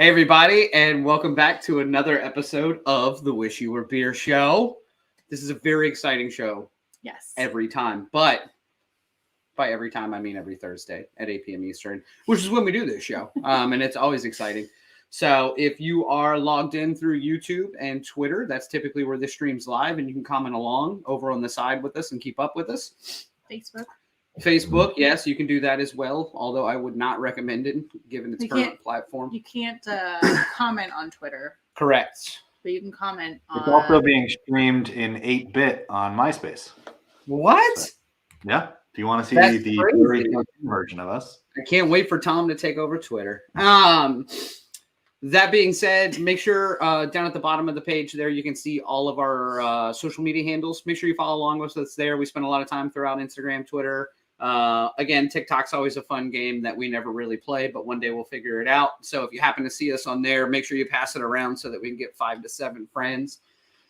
Hey, everybody, and welcome back to another episode of the Wish You Were Beer Show. This is a very exciting show. Yes. Every time. But by every time, I mean every Thursday at 8 p.m. Eastern, which is when we do this show. And it's always exciting. So if you are logged in through YouTube and Twitter, that's typically where this stream's live, and you can comment along over on the side with us and keep up with us. Facebook, yes, you can do that as well, although I would not recommend it given its current platform. You can't comment on Twitter. Correct. But you can comment on... It's also being streamed in 8-bit on MySpace. What? So, yeah. If you want to see That's the crazy version of us. I can't wait for Tom to take over Twitter. That being said, make sure down at the bottom of the page there, you can see all of our social media handles. Make sure you follow along with us there. We spend a lot of time throughout Instagram, Twitter. Again, TikTok's always a fun game that we never really play, but one day we'll figure it out. So if you happen to see us on there, make sure you pass it around so that we can get 5 to 7 friends.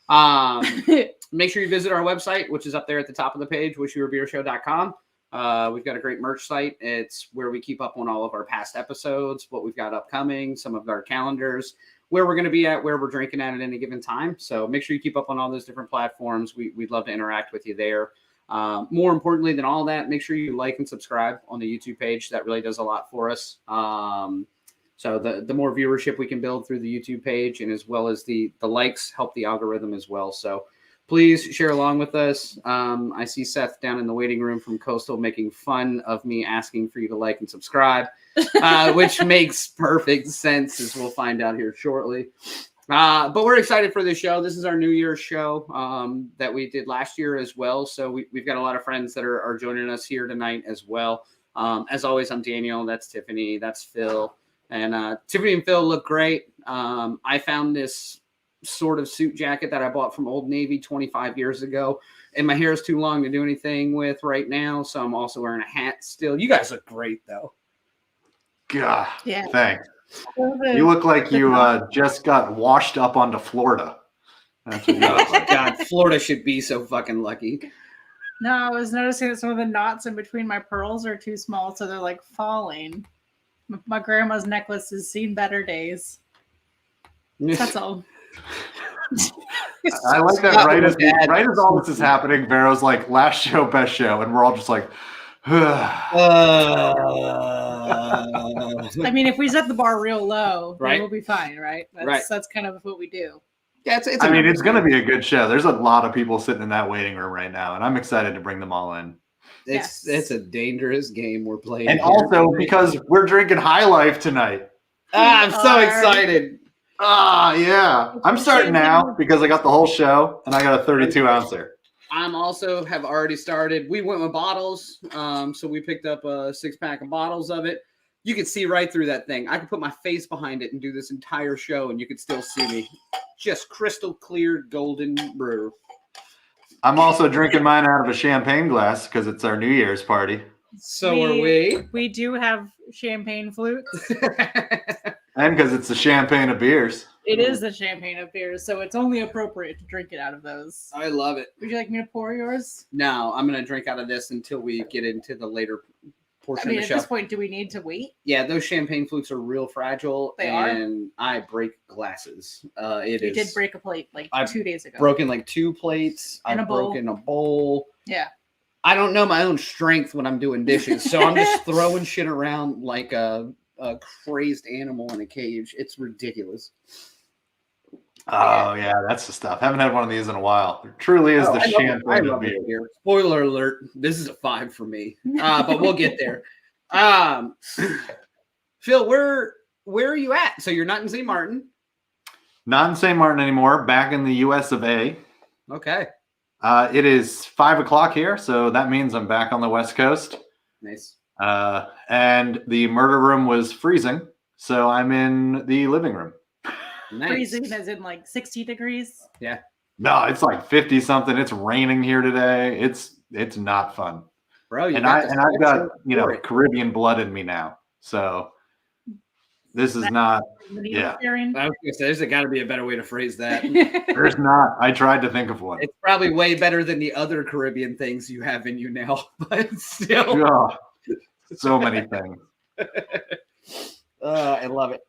Make sure you visit our website, which is up there at the top of the page, wishyouwerebeershow.com. We've got a great merch site. It's where we keep up on all of our past episodes, what we've got upcoming, some of our calendars, where we're going to be at, where we're drinking at any given time. So make sure you keep up on all those different platforms. We'd love to interact with you there. More importantly than all that, make sure you like and subscribe on the YouTube page. That really does a lot for us. So the more viewership we can build through the YouTube page, and as well as the likes help the algorithm as well. So please share along with us. I see Seth down in the waiting room from Coastal making fun of me asking for you to like and subscribe, which makes perfect sense, as we'll find out here shortly. But we're excited for this show. This is our New Year's show that we did last year as well. So we've got a lot of friends that are joining us here tonight as well. As always, I'm Daniel. That's Tiffany. That's Phil. And Tiffany and Phil look great. I found this sort of suit jacket that I bought from Old Navy 25 years ago. And my hair is too long to do anything with right now. So I'm also wearing a hat still. You guys look great, though. God, yeah. Thanks. You look like you just got washed up onto Florida. That's what you look like. God, Florida should be so fucking lucky. No, I was noticing that some of the knots in between my pearls are too small, so they're like falling. My grandma's necklace has seen better days. That's all. I like that right as all this is happening, Vero's like, last show, best show. And we're all just like, I mean, if we set the bar real low, right, then we'll be fine, right? That's kind of what we do. Yeah, it's going to be a good show. There's a lot of people sitting in that waiting room right now, and I'm excited to bring them all in. It's a dangerous game we're playing. And also because we're drinking High Life tonight. I'm so excited. Yeah. I'm starting now because I got the whole show, and I got a 32-ouncer. I'm also have already started. We went with bottles, so we picked up a 6-pack of bottles of it. You could see right through that thing. I could put my face behind it and do this entire show, and you could still see me. Just crystal clear golden brew. I'm also drinking mine out of a champagne glass because it's our New Year's party. So are we. We do have champagne flutes. And because it's the champagne of beers. It is the champagne of beers, so it's only appropriate to drink it out of those. I love it. Would you like me to pour yours? No, I'm going to drink out of this until we get into the later portion of the show. At this point, do we need to wait? Yeah, those champagne flutes are real fragile. And I break glasses. You did break a plate 2 days ago. Broken 2 plates. I've broken a bowl. Yeah. I don't know my own strength when I'm doing dishes, so I'm just throwing shit around like a crazed animal in a cage. It's ridiculous. Oh, yeah, that's the stuff. Haven't had one of these in a while. It truly is the champagne of beer. Spoiler alert, this is a 5 for me, but we'll get there. Phil, where are you at? So you're not in St. Martin? Not in St. Martin anymore. Back in the US of A. Okay. It is 5 o'clock here, so that means I'm back on the West Coast. Nice. And the murder room was freezing, so I'm in the living room. Nice. Freezing as in 60 degrees? Yeah. No, it's 50 something. It's raining here today. It's not fun. Bro, I've got Caribbean blood in me now. So this is not I was gonna say there's got to be a better way to phrase that. There's not. I tried to think of one. It's probably way better than the other Caribbean things you have in you now, but still. So many things. I love it.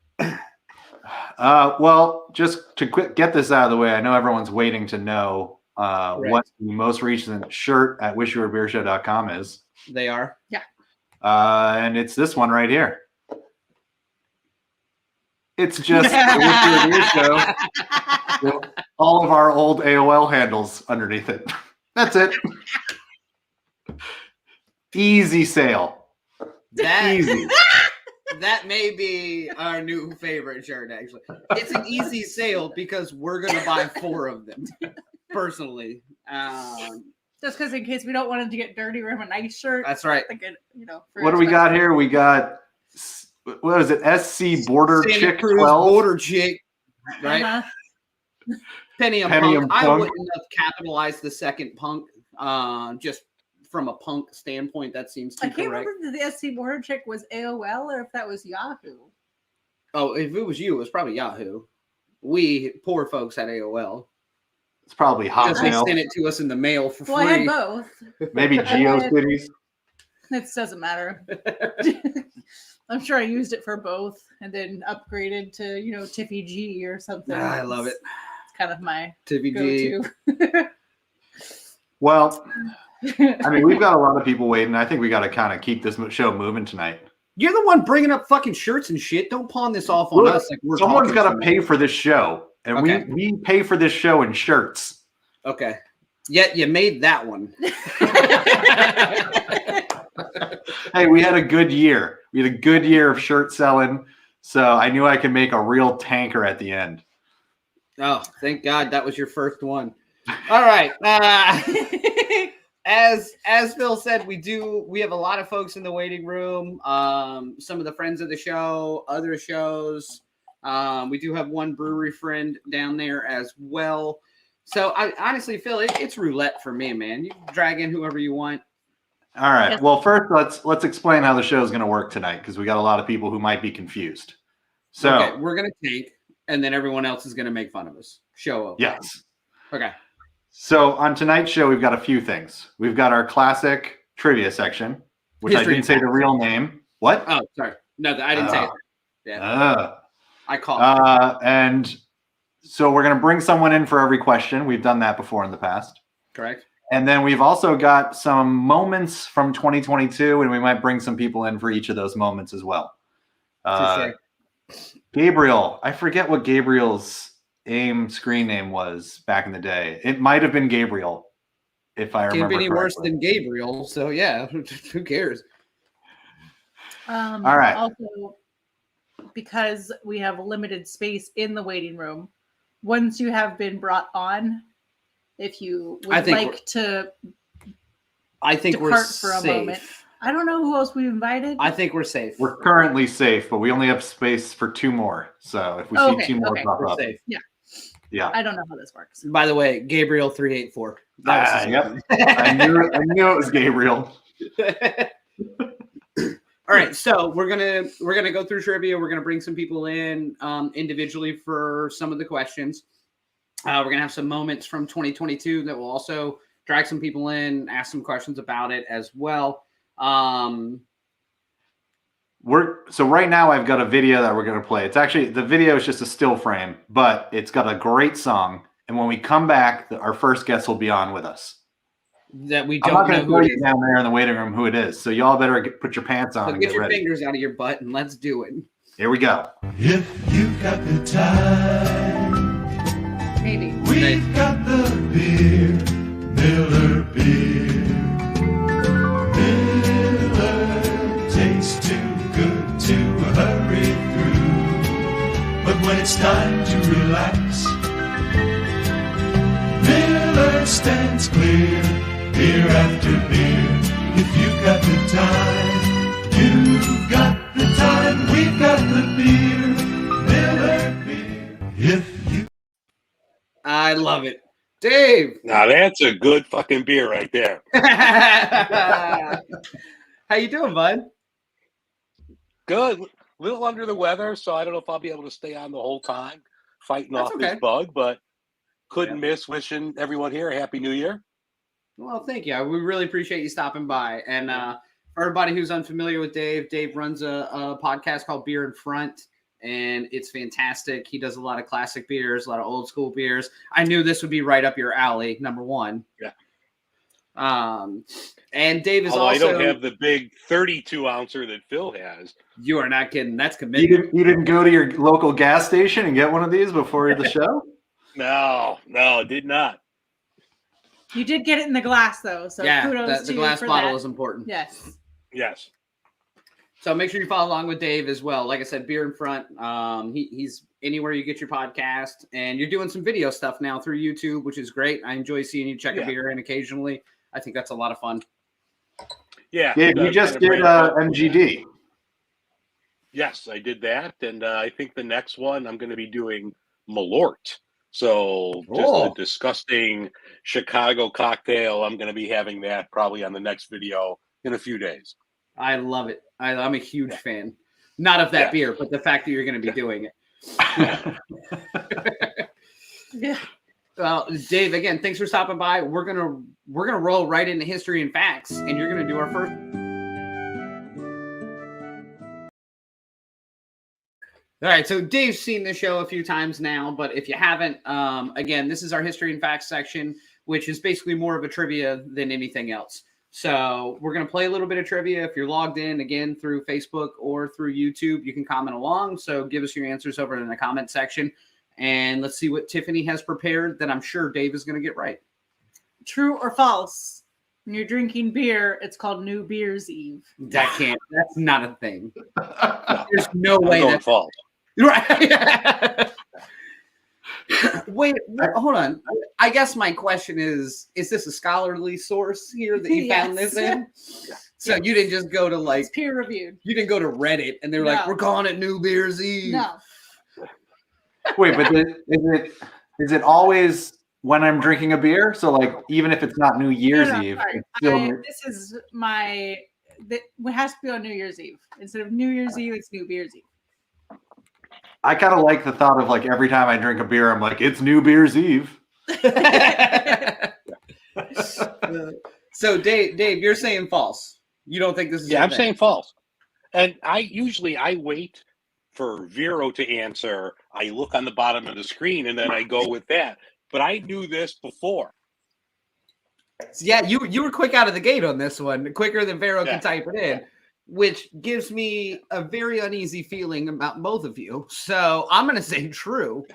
Well, just to get this out of the way, I know everyone's waiting to know what the most recent shirt at wishyourbeershow.com is. They are? Yeah. And it's this one right here. It's just the Wish You Were Beer Show with all of our old AOL handles underneath it. That's it. Easy sale. Easy. That may be our new favorite shirt, actually. It's an easy sale because we're going to buy 4 of them, personally. Just because in case we don't want it to get dirty, we have a nice shirt. That's right. What do we got here? We got, what is it? SC Border Santa Chick Cruz 12? Border Chick, right? Uh-huh. Pentium Punk. I wouldn't have capitalized the second punk, just from a punk standpoint. That seems too I can't correct. remember if the SC Border Chick was AOL or if that was Yahoo. Oh, if it was you, it was probably Yahoo. We poor folks had AOL. It's probably Because they Hotmail. sent it to us in the mail for free. Well, I had both. Maybe GeoCities. It doesn't matter. I'm sure I used it for both and then upgraded to, Tiffy G or something. I love it. It's kind of my Tiffy G. go-to. Well, I mean, we've got a lot of people waiting. I think we got to kind of keep this show moving tonight. You're the one bringing up fucking shirts and shit. Don't pawn this off on Look, us. Like we're someone's got to talking pay for this show. And Okay. we pay for this show in shirts. Okay. Yet you made that one. Hey, we had a good year. We had a good year of shirt selling. So I knew I could make a real tanker at the end. Oh, thank God that was your first one. All right. As Phil said, we have a lot of folks in the waiting room. Some of the friends of the show, other shows. We do have one brewery friend down there as well. So I honestly feel it's roulette for me, man. You can drag in whoever you want. All right. Well, first let's explain how the show is going to work tonight because we got a lot of people who might be confused. So okay, we're gonna take, and then everyone else is gonna make fun of us. Show up. yes. Okay. So on tonight's show, we've got a few things. We've got our classic trivia section, which History I didn't say the real name. What? Oh, sorry. No, I didn't say it. Yeah. I called. And so we're going to bring someone in for every question. We've done that before in the past. Correct. And then we've also got some moments from 2022, and we might bring some people in for each of those moments as well. Sure. Gabriel, I forget what Gabriel's AIM screen name was back in the day. It might have been Gabriel, if I remember Can't be any worse correctly. than Gabriel. So yeah, who cares? All right. Also, because we have limited space in the waiting room, once you have been brought on, if you would like to I think we're depart for a safe. moment. I don't know who else we invited. I think we're safe. We're currently safe, but we only have space for 2 more. So if we see 2 more pop We're up, safe. yeah. I don't know how this works. By the way, Gabriel 384. That was his Yep. name. I knew it was Gabriel. All right, so we're gonna go through trivia. We're gonna bring some people in individually for some of the questions. We're gonna have some moments from 2022 that will also drag some people in, ask some questions about it as well. So right now I've got a video that we're going to play. It's actually, the video is just a still frame, but it's got a great song. And when we come back, our first guest will be on with us. That we I'm don't not know going to who tell it you is. down there in the waiting room who it is. So y'all better put your pants on So and get get your ready. fingers out of your butt and let's do it. Here we go. If you've got the time, Maybe. we've got the beer, Miller beer. Miller tastes too good to hurry through. But when it's time to relax, Miller stands clear, beer after beer. If you've got the time, you've got the time, we've got the beer, Miller beer. If you I love it. Dave. Now that's a good fucking beer right there. How you doing, bud? Good. A little under the weather, so I don't know if I'll be able to stay on the whole time fighting That's off okay. this bug, but couldn't miss wishing everyone here a Happy New Year. Well, thank you. We really appreciate you stopping by. And for everybody who's unfamiliar with Dave, Dave runs a podcast called Beer in Front. and it's fantastic. He does a lot of classic beers, a lot of old school beers. I knew this would be right up your alley, number one. Yeah. And Dave is Although also. I don't have the big 32 ouncer that Phil has. You are not kidding. That's commitment. You didn't go to your local gas station and get one of these before the show? No, did not. You did get it in the glass, though. So Yeah, kudos the to you glass for bottle that. is important. Yes. Yes. So make sure you follow along with Dave as well. Like I said, beer in front. He's anywhere you get your podcast, and you're doing some video stuff now through YouTube, which is great. I enjoy seeing you check a beer in occasionally. I think that's a lot of fun. Yeah, you just did MGD. Yes, I did that, and I think the next one I'm going to be doing Malort. So just a disgusting Chicago cocktail. I'm going to be having that probably on the next video in a few days. I love it. I'm a huge fan. Not of that beer, but the fact that you're going to be doing it. Yeah. Well, Dave, again, thanks for stopping by. We're gonna roll right into history and facts, and you're gonna do our first. All right, so Dave's seen the show a few times now, but if you haven't, again, this is our history and facts section, which is basically more of a trivia than anything else. So we're gonna play a little bit of trivia. If you're logged in again through Facebook or through YouTube, you can comment along. So give us your answers over in the comment section. And let's see what Tiffany has prepared that I'm sure Dave is going to get right. True or false? When you're drinking beer, it's called New Beer's Eve. That's not a thing. There's no way that's false. Right. Wait, hold on. I guess my question is this a scholarly source here that you found this in? So you didn't just go to It's peer reviewed. You didn't go to Reddit and they were like, we're calling it New Beer's Eve. No. Wait, but is it always when I'm drinking a beer? So like even if it's not New Year's Eve, it's still this is it has to be on New Year's Eve. Instead of New Year's Eve, it's New Beer's Eve. I kind of like the thought of like every time I drink a beer, I'm like, it's New Beer's Eve. So Dave, you're saying false. You don't think this is? Yeah, I'm saying false. And I wait for Vero to answer. I look on the bottom of the screen and then I go with that. But I knew this before. Yeah, you were quick out of the gate on this one, quicker than Vero can type it in, which gives me a very uneasy feeling about both of you. So I'm going to say true,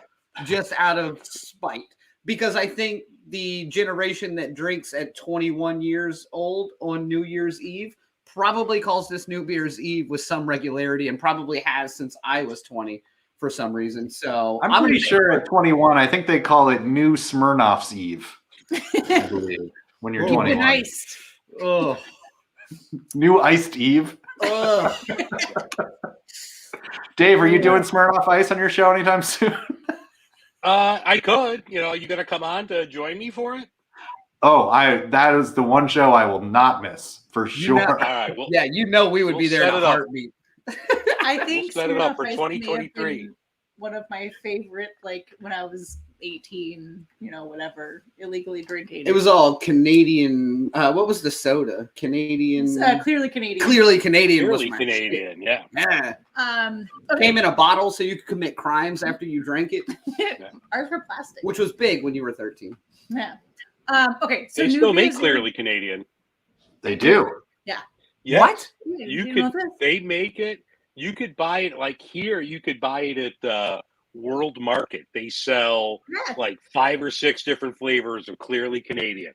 just out of spite, because I think the generation that drinks at 21 years old on New Year's Eve probably calls this New Beer's Eve with some regularity and probably has since I was 20 for some reason. So I'm pretty sure at 21, I think they call it New Smirnoff's Eve. I believe when you're 21. Iced. Oh, New Iced Eve. oh. Dave, are you doing Smirnoff Ice on your show anytime soon? I could. You going to come on to join me for it? Oh, that is the one show I will not miss for sure. All right. Well, yeah, we would be there in a heartbeat. I think set it up for Smirnoff Ice may have 2023. been one of my favorite, like when I was 18, whatever, illegally drinking. It was all Canadian. What was the soda? Canadian. Clearly Canadian. Clearly Canadian. Purely was my Canadian, shit. yeah. Okay. Came in a bottle so you could commit crimes after you drank it, Ours were plastic. which was big when you were 13. Yeah. Okay. So They New still make Beer's Clearly Canadian. They do. Yes. What? Eve. You know could. this? They make it. You could buy it like here. You could buy it at the World Market. They sell Yeah. like 5 or 6 different flavors of Clearly Canadian.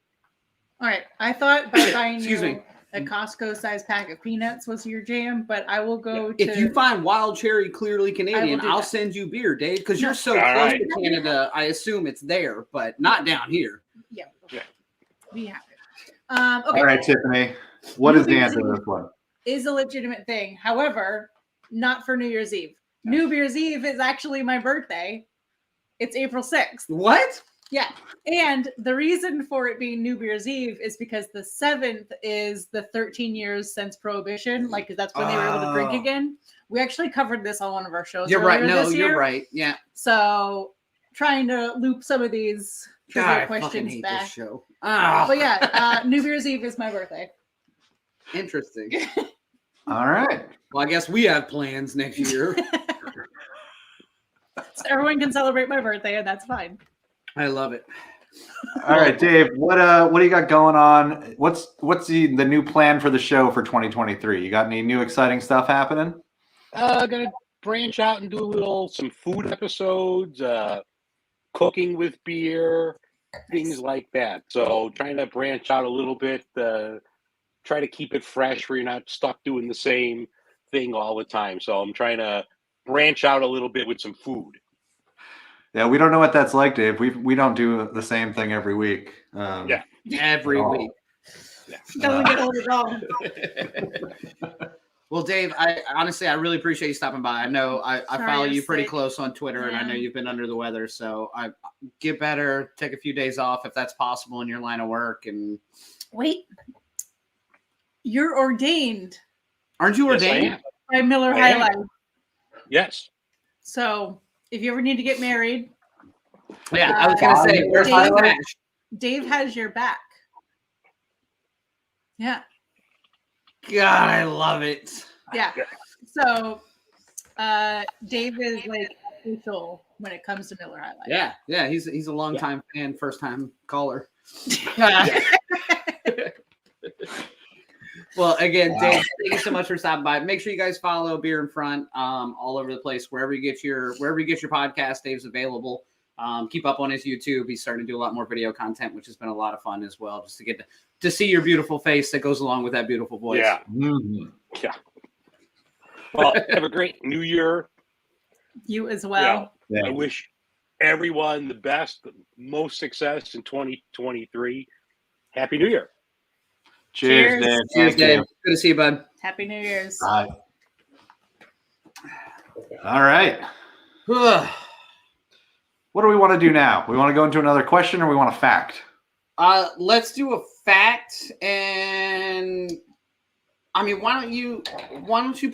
All right. I thought by buying Excuse me. a Costco sized pack of peanuts was your jam, but I will go If you find Wild Cherry Clearly Canadian, do I'll that. send you beer, Dave, because you're so All close right. to Canada. I assume it's there, but not down here. Yeah. Yeah. We have it. Okay. All right, Tiffany. What is the answer to this one? Is a legitimate thing. However, not for New Year's Eve. New Year's Eve is actually my birthday. It's April 6th. What? Yeah. And the reason for it being New Year's Eve is because the 7th is the 13 years since Prohibition. Like, that's when they were able to drink again. We actually covered this on one of our shows. You're right. earlier No, this year. you're right. Yeah. So, trying to loop some of these God, trivia I fucking questions hate back. this show. Ah, But yeah, New Year's Eve is my birthday. interesting. All right. Well, I guess we have plans next year. So everyone can celebrate my birthday, and that's fine. I love it. All right, Dave. What do you got going on? What's the new plan for the show for 2023? You got any new exciting stuff happening? Gonna branch out and do some food episodes, cooking with beer, things like that. So trying to branch out a little bit, try to keep it fresh where you're not stuck doing the same thing all the time. So I'm trying to branch out a little bit with some food. Yeah, we don't know what that's like, Dave. We don't do the same thing every week. Yeah. Every week. Doesn't get old at all. Well, Dave, I honestly really appreciate you stopping by. I know I follow you pretty close on Twitter, and I know you've been under the weather. So I get better, take a few days off if that's possible in your line of work. And wait, you're ordained. Aren't you ordained? Yes, By Miller High Life. Yes. So if you ever need to get married, yeah, I was gonna say, where's my match? Dave has your back. Yeah. God, I love it. Yeah. So Dave is like official when it comes to Miller High Life. Yeah, he's a long time fan, first time caller. Well, again, Dave, thank you so much for stopping by. Make sure you guys follow Beer in Front all over the place. Wherever you get your podcast, Dave's available. Keep up on his YouTube. He's starting to do a lot more video content, which has been a lot of fun as well, just to get to see your beautiful face that goes along with that beautiful voice. Yeah. Mm-hmm. Yeah. Well, have a great New Year. You as well. Yeah. I wish everyone the best, most success in 2023. Happy New Year. Cheers, Dave. Cheers, Thank Dave. you. Good to see you, bud. Happy New Year's. Bye. All right. What do we want to do now? We want to go into another question, or we want a fact? Let's do a fact, and I mean, why don't you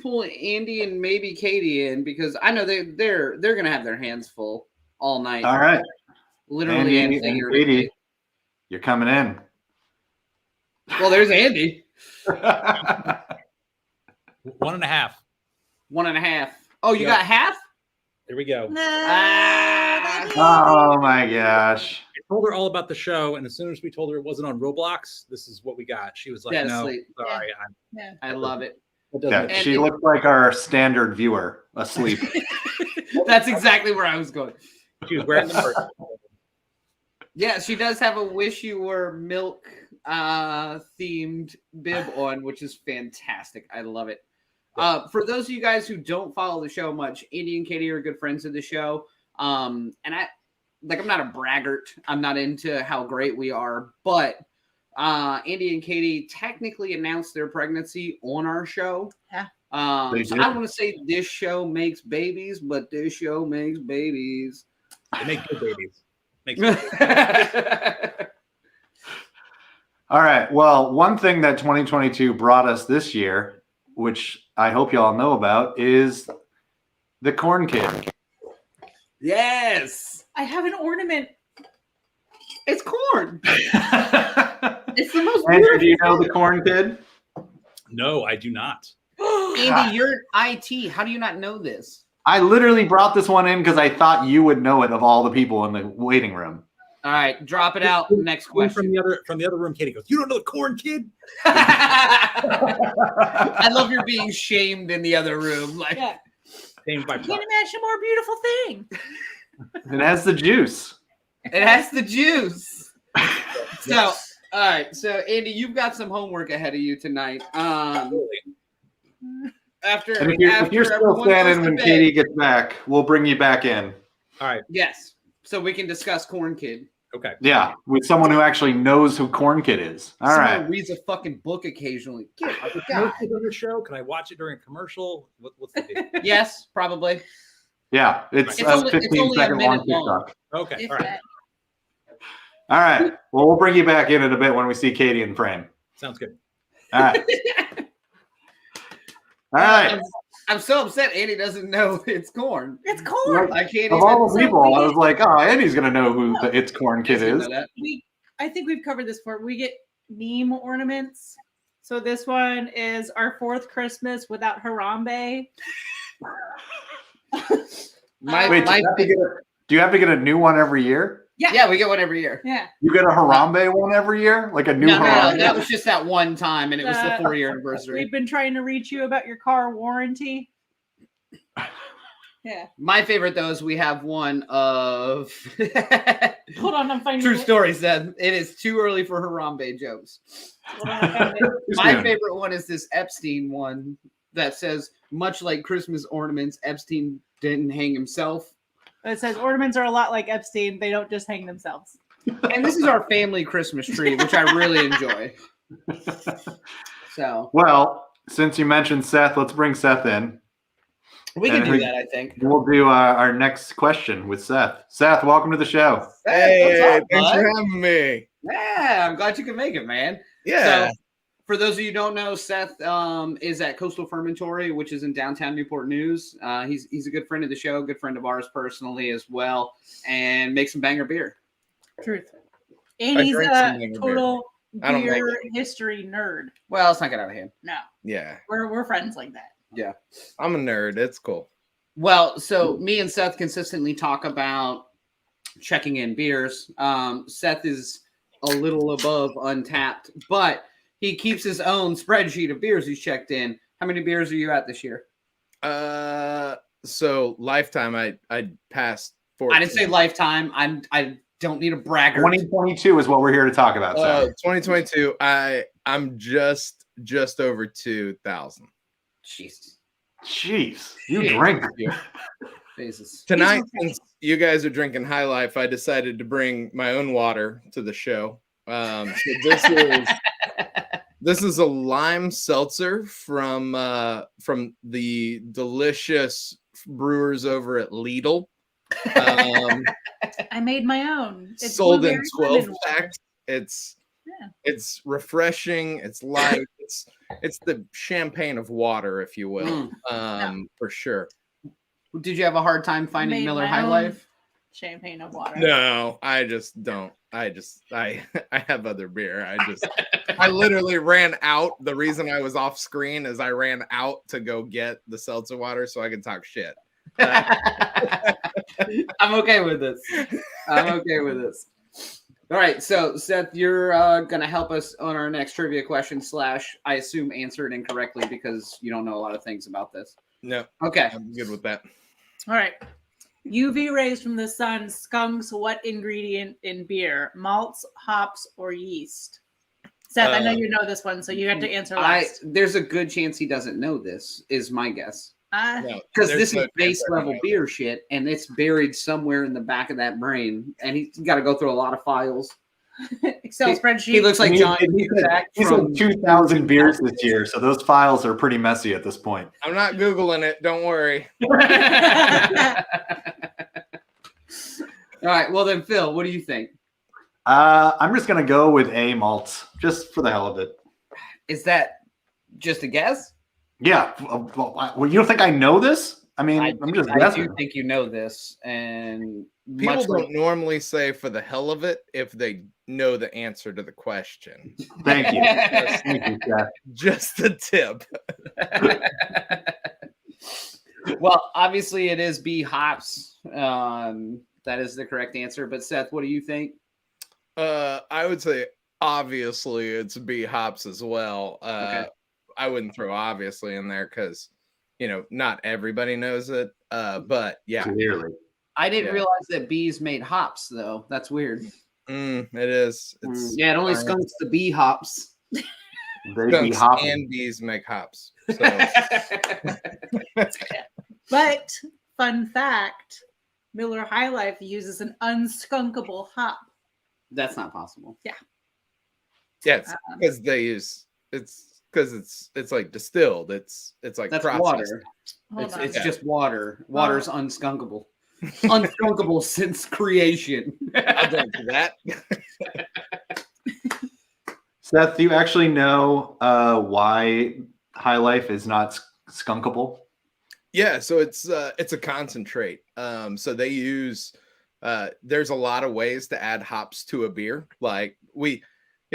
pull Andy and maybe Katie in, because I know they're gonna have their hands full all night. All right. Literally Andy and Katie, you're coming in. Well, there's Andy. 1.5. 1.5. Oh, you got half? There we go. Oh my gosh. I told her all about the show, and as soon as we told her it wasn't on Roblox, this is what we got. She was like, Yeah, "No, sleep. sorry, I love it. Yeah, she looked like our standard viewer asleep. That's exactly where I was going. She was wearing the merch." Yeah, she does have a wish you were milk themed bib on, which is fantastic. I love it. For those of you guys who don't follow the show much, Andy and Katie are good friends of the show. And I'm not a braggart. I'm not into how great we are, but Andy and Katie technically announced their pregnancy on our show. Yeah. So I don't want to say this show makes babies, but this show makes babies. They make good babies. All right. Well, one thing that 2022 brought us this year, which I hope you all know about, is the Corn Kid. Yes. I have an ornament. It's corn. It's the most Andrew, do you know the Corn Kid? No, I do not. Andy, you're IT. How do you not know this? I literally brought this one in because I thought you would know it of all the people in the waiting room. All right, drop it out. Next question. From the other room, Katie goes, "You don't know the Corn Kid?" I love your being shamed in the other room. Like, Yeah. Named by Can't imagine a more beautiful thing. It has the juice. it has the juice. So, all right. So, Andy, you've got some homework ahead of you tonight. After And if you're still everyone standing goes to when bed. Katie gets back, we'll bring you back in. All right. Yes. So we can discuss Corn Kid. Okay. Yeah, with someone who actually knows who Corn Kid is. All Someone right. who reads a fucking book occasionally. Get Are the God. commercials on the show? Can I watch it during a commercial? What's the deal? Yes, probably. Yeah, it's It's a only- 15 it's only a second long minute long. TikTok. Okay. If All right. that. All right. Well, we'll bring you back in a bit when we see Katie in frame. Sounds good. All right. All right. I'm so upset Andy doesn't know it's corn. It's corn. I can't Of even. all the So people, we I get- was like, oh, Andy's going to know who the It's Corn Kid Doesn't is. know that. I think we've covered this before. We get meme ornaments. So this one is our fourth Christmas without Harambe. My, Wait, my, do you have to get a new one every year? yeah, we get one every year. Yeah. You get a Harambe one every year? Like a new No, Harambe? that was just that one time, and it was the 4-year anniversary. We've been trying to reach you about your car warranty. Yeah. My favorite, though, is we have one of Hold on, I'm finding True it. Story said it is too early for Harambe jokes. Hold on, I found it. My favorite one is this Epstein one that says, much like Christmas ornaments, Epstein didn't hang himself. It says ornaments are a lot like Epstein. They don't just hang themselves. And this is our family Christmas tree, which I really enjoy. So, Well, since you mentioned Seth, let's bring Seth in. we can do that, I think. We'll do our next question with Seth. Seth, welcome to the show. Hey, what's up, thanks bud? for having me. Yeah, I'm glad you can make it, man. Yeah. So, for those of you who don't know, Seth is at Coastal Fermentory, which is in downtown Newport News. He's a good friend of the show, good friend of ours personally as well, and makes some banger beer. Truth. And I he's drink some a banger total I don't beer like history nerd. Well, let's not get out of hand. No, yeah. we're friends like that. Yeah. I'm a nerd. It's cool. Well, so me and Seth consistently talk about checking in beers. Seth is a little above Untapped, but he keeps his own spreadsheet of beers he's checked in. How many beers are you at this year? So lifetime, I passed 14. I didn't say lifetime. I don't need a bragger. 2022 is what we're here to talk about, Seth. 2022. I'm just over 2,000 Jesus. Jeez, you drink. Jesus. tonight. Since you guys are drinking High Life, I decided to bring my own water to the show. So this is a lime seltzer from the delicious brewers over at Lidl. I made my own. It's Sold in blueberry 12 lemon packs. It's refreshing. It's light. It's the champagne of water, if you will. For sure. Did you have a hard time finding Made Miller my High own Life? champagne of water. No, I just don't. I have other beer. I literally ran out. The reason I was off screen is I ran out to go get the seltzer water so I could talk shit. I'm okay with this. I'm okay with this. All right, so Seth, you're going to help us on our next trivia question / I assume answer it incorrectly because you don't know a lot of things about this. No, Okay. I'm good with that. All right. UV rays from the sun skunks what ingredient in beer? Malts, hops, or yeast? Seth, I know you know this one, so you have to answer last. There's a good chance he doesn't know this, is my guess. No, Because there's this no is base chance I level know. beer shit, and it's buried somewhere in the back of that brain, and he's got to go through a lot of files. Excel spreadsheet. He looks like John Cusack He's from had 2,000 beers this year, so those files are pretty messy at this point. I'm not Googling it. Don't worry. All right, well then, Phil, what do you think? I'm just going to go with A malts, just for the hell of it. Is that just a guess? Yeah. Well, you don't think I know this? I mean, I'm just I guessing. do think you know this, and People much don't like- normally say for the hell of it if they know the answer to the question. Thank you. Thank you, Seth. Just a tip. Well, obviously it is B hops. That is the correct answer. But Seth, what do you think? I would say obviously it's B hops as well. Okay. I wouldn't throw obviously in there because not everybody knows it. But yeah, Clearly. I didn't Yeah. realize that bees made hops, though. That's weird. it is. It's Yeah, it only fine. skunks the bee hops. They be Skunks hopping. and bees make hops. So But fun fact, Miller High Life uses an unskunkable hop. That's not possible. yeah, it's because they use it's like distilled. It's like That's processed. water. Hold on. It's just water. Water's unskunkable. Unskunkable since creation. I'll drink to that. Seth, do you actually know why High Life is not skunkable? Yeah, so it's a concentrate. So they use there's a lot of ways to add hops to a beer. Like you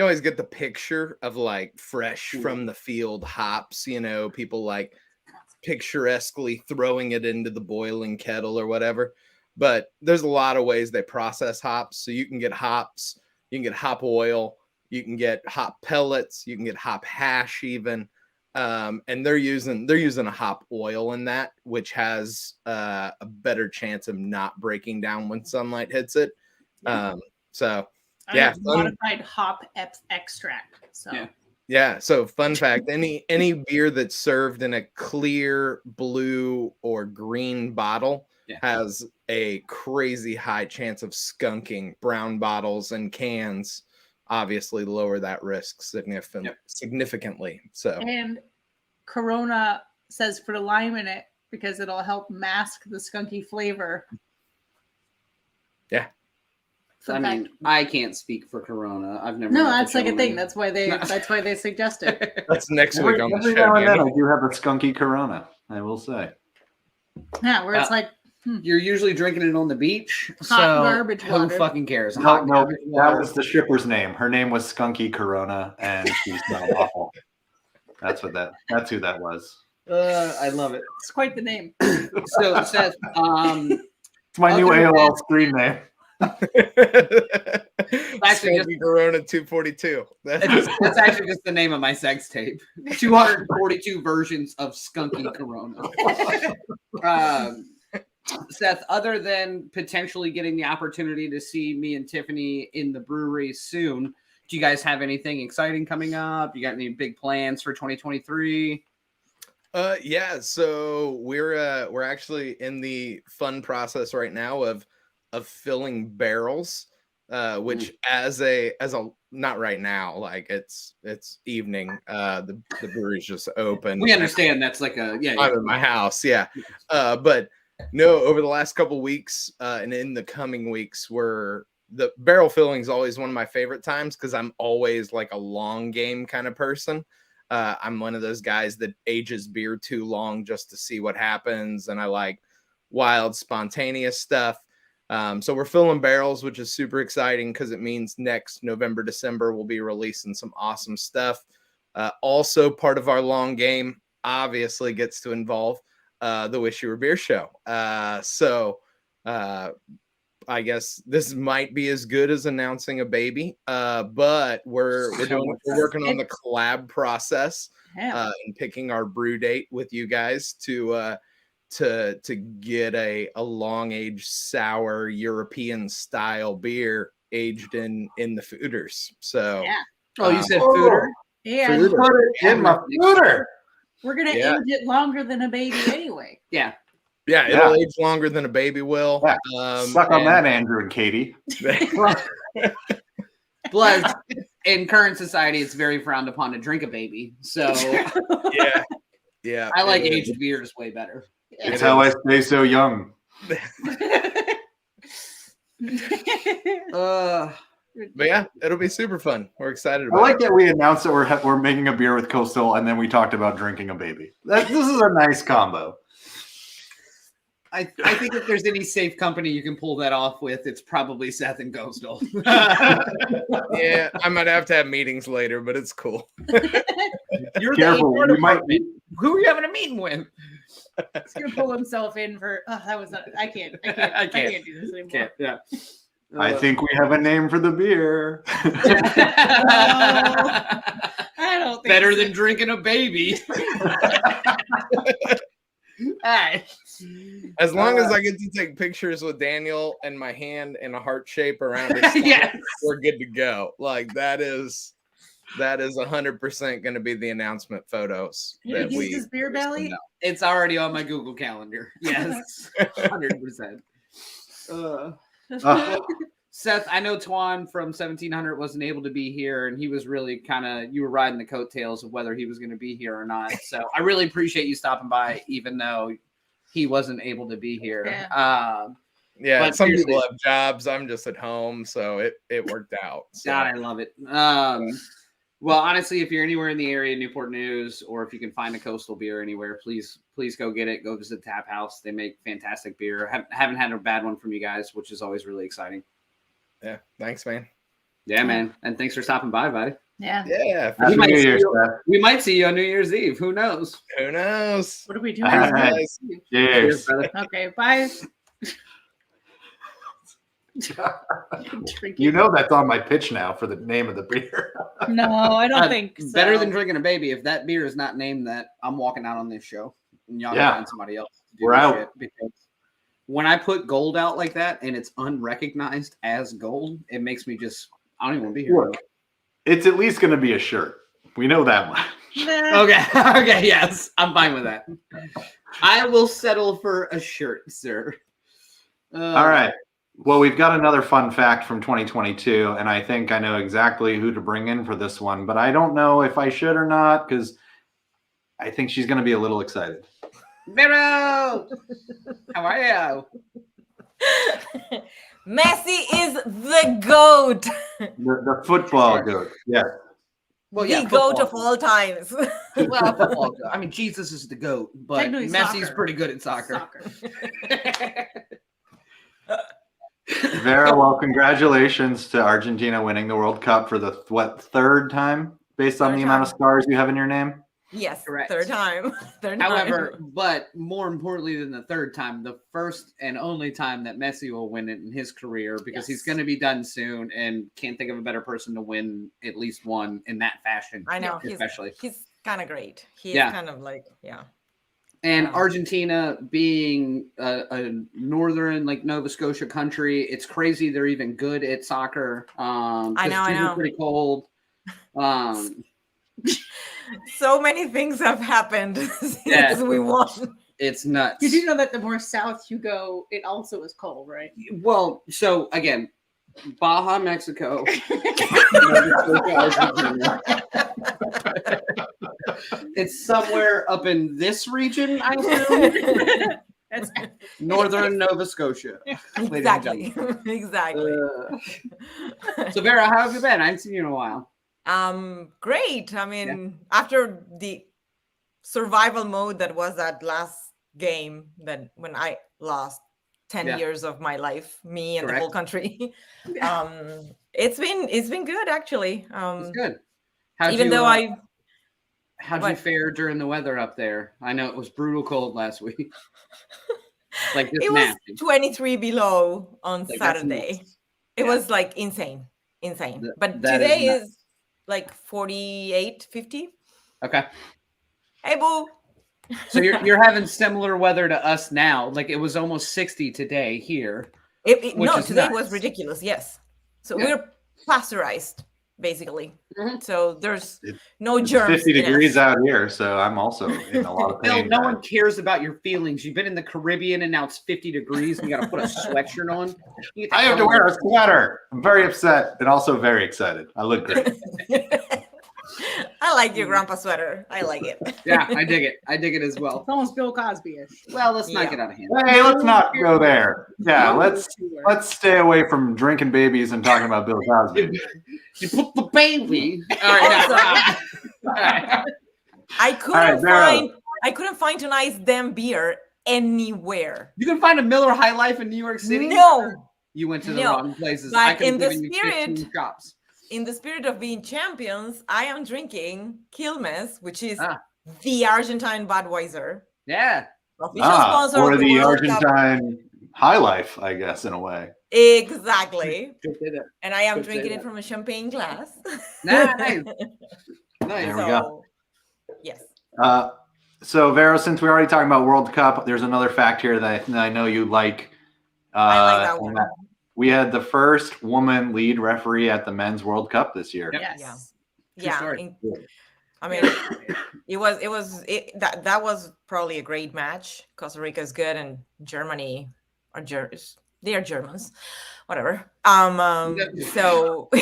always get the picture of like fresh from the field hops, people like picturesquely throwing it into the boiling kettle or whatever. But there's a lot of ways they process hops. So you can get hops, you can get hop oil, you can get hop pellets, you can get hop hash even. And they're using a hop oil in that, which has a better chance of not breaking down when sunlight hits it. So yeah, modified hop extract. So so fun fact: any beer that's served in a clear blue or green bottle has a crazy high chance of skunking. Brown bottles and cans obviously lower that risk significantly. So, and Corona says put a lime in it because it'll help mask the skunky flavor. Yeah. I mean, I can't speak for Corona. I've never. No, that's like a thing. That's why they suggest it. That's next week on the every show. Now and then I do have a skunky Corona, I will say. Yeah, where it's like you're usually drinking it on the beach. Hot garbage water. Who fucking cares? No, that was the shipper's name. Her name was Skunky Corona, and she's not awful. That's who that was. I love it. It's quite the name. So Seth, it's my new AOL screen name. Actually, just Corona 242. That's actually just the name of my sex tape. 242 versions of Skunky Corona. Seth, other than potentially getting the opportunity to see me and Tiffany in the brewery soon, do you guys have anything exciting coming up? You got any big plans for 2023? So we're actually in the fun process right now of filling barrels, which as a not right now, like it's evening. The brewery's just open. We understand that's like I'm in my house, but no, over the last couple weeks and in the coming weeks, the barrel filling is always one of my favorite times because I'm always like a long game kind of person. I'm one of those guys that ages beer too long just to see what happens, and I like wild, spontaneous stuff. So we're filling barrels, which is super exciting because it means next November, December, we'll be releasing some awesome stuff. Also, part of our long game obviously gets to involve the Wish You Were Beer show. I guess this might be as good as announcing a baby, but we're working on the collab process and picking our brew date with you guys to get a long aged sour European style beer aged in the fooders. So you said fooder? Yeah, put it in my fooder. We're gonna age it longer than a baby anyway. Yeah, it'll age longer than a baby will. Suck on that, Andrew and Katie. Plus, in current society, it's very frowned upon to drink a baby. So yeah, I like aged beers way better. It's how I stay so young. But yeah, it'll be super fun. We're excited about it. I like that we announced that we're making a beer with Coastal, and then we talked about drinking a baby. This is a nice combo. I think if there's any safe company you can pull that off with, it's probably Seth and Coastal. Yeah, I might have to have meetings later, but it's cool. You're careful. You might be. Who are you having a meeting with? He's gonna pull himself in for. Oh, that was. I can't do this anymore. I think we have a name for the beer. I don't think better than drinking a baby. Hey. As long as I get to take pictures with Daniel and my hand in a heart shape around his stomach, we're good to go. Like that is 100% going to be the announcement photos. That we his beer belly. It's already on my Google Calendar. Yes, 100%. Seth, I know Twan from 1700 wasn't able to be here, and he was really you were riding the coattails of whether he was going to be here or not. So I really appreciate you stopping by, even though he wasn't able to be here. But some people have jobs. I'm just at home, so it worked out. So. God, I love it. Well, honestly, if you're anywhere in the area, Newport News, or if you can find a Coastal beer anywhere, please go get it. Go visit Tap House. They make fantastic beer. Haven't had a bad one from you guys, which is always really exciting. Yeah, thanks, man. Yeah, man. And thanks for stopping by, buddy. Yeah. Yeah. Happy might New see Year's, you- Seth. We might see you on New Year's Eve. Who knows? Who knows? What are we doing? All right. Guys. Cheers. brother. Okay, bye. You know that's on my pitch now for the name of the beer. No, I don't think so. Better than drinking a baby. If that beer is not named that, I'm walking out on this show. And y'all Yeah. can find somebody else to do We're this out. shit, because when I put gold out like that and it's unrecognized as gold, it makes me just, I don't even want to be here. Look, it's at least going to be a shirt. We know that much. Nah. Okay. Okay. Yes. I'm fine with that. I will settle for a shirt, sir. All right. Well, we've got another fun fact from 2022, and I think I know exactly who to bring in for this one, but I don't know if I should or not because I think she's going to be a little excited. Vero! How are you? Messi is the GOAT. The football goat. Yeah. Well, The GOAT of all times. Well, football. I mean, Jesus is the GOAT, but Technically Messi's soccer. pretty good at soccer. Vera, well, congratulations to Argentina winning the World Cup for the, third time based on Third the amount of time. stars you have in your name? Yes, Correct. third time. Third However, time. but more importantly than the third time, the first and only time that Messi will win it in his career, because he's Yes. going to be done soon, and can't think of a better person to win at least one in that fashion. I know, especially. he's kind of great. He's Yeah. kind of like, yeah. And Wow. Argentina being a northern, like Nova Scotia country, it's crazy they're even good at soccer. I 'cause know, I it's usually know. pretty cold. So many things have happened since Yeah. we won. It's nuts. You do know that the more south you go, it also is cold, right? Well, so again, Baja, Mexico. Nova Scotia, Argentina. It's somewhere up in this region, I assume. That's Northern Nova Scotia. ladies and Exactly. gentlemen. Exactly. So Vera, how have you been? I haven't seen you in a while. Great. I mean, after the survival mode that was that last game, that when I lost 10 Yeah. years of my life, me and the whole Correct. country, it's been good actually. It's good. How'd Even you, though how'd you what? fare during the weather up there? I know it was brutal cold last week. Like just it was nasty. 23 below on Like, that's Saturday. nuts. It Yeah. was like insane. But that is today nuts. is like 48, 50. Okay. Hey, boo. So you're having similar weather to us now. Like it was almost 60 today here. Which No, is today nuts. was ridiculous. Yes. So Yeah. we're pasteurized, basically. Mhm. So there's It- no It's germs. 50 in us. degrees out here, so I'm also in a lot of Bill, pain. no one cares about your feelings. You've been in the Caribbean and now it's 50 degrees and you got to put a sweatshirt on. You get the I have to hell wear out a sweater. I'm very upset and also very excited. I look great. I like your grandpa sweater. I like it. Yeah, I dig it. I dig it as well. it's almost Bill Cosby-ish. Well, let's not Yeah. get out of hand. Hey, let's not go there. Yeah, let's Sure. stay away from drinking babies and talking about Bill Cosby. You put the baby. All right. Now, all right. I couldn't Vero. find tonight's damn beer anywhere. You can find a Miller High Life in New York City. No. You went to the No. wrong places. But I could in have the given you spirit- 15 shops. In the spirit of being champions, I am drinking Quilmes, which is Ah. the Argentine Budweiser. Yeah. Official sponsor or of the World Cup. Argentine high life, I guess, in a way. Exactly. Just did it. And I am Could say drinking that. it from a champagne glass. Nice. Nice. There we go. Yes. So, Vero, since we're already talking about World Cup, there's another fact here that I know you like. I like that and one. We had the first woman lead referee at the Men's World Cup this year. Yep. Yes. True Yeah. story. I mean, that was probably a great match. Costa Rica is good, and Germany are they are Germans, whatever. So Boy,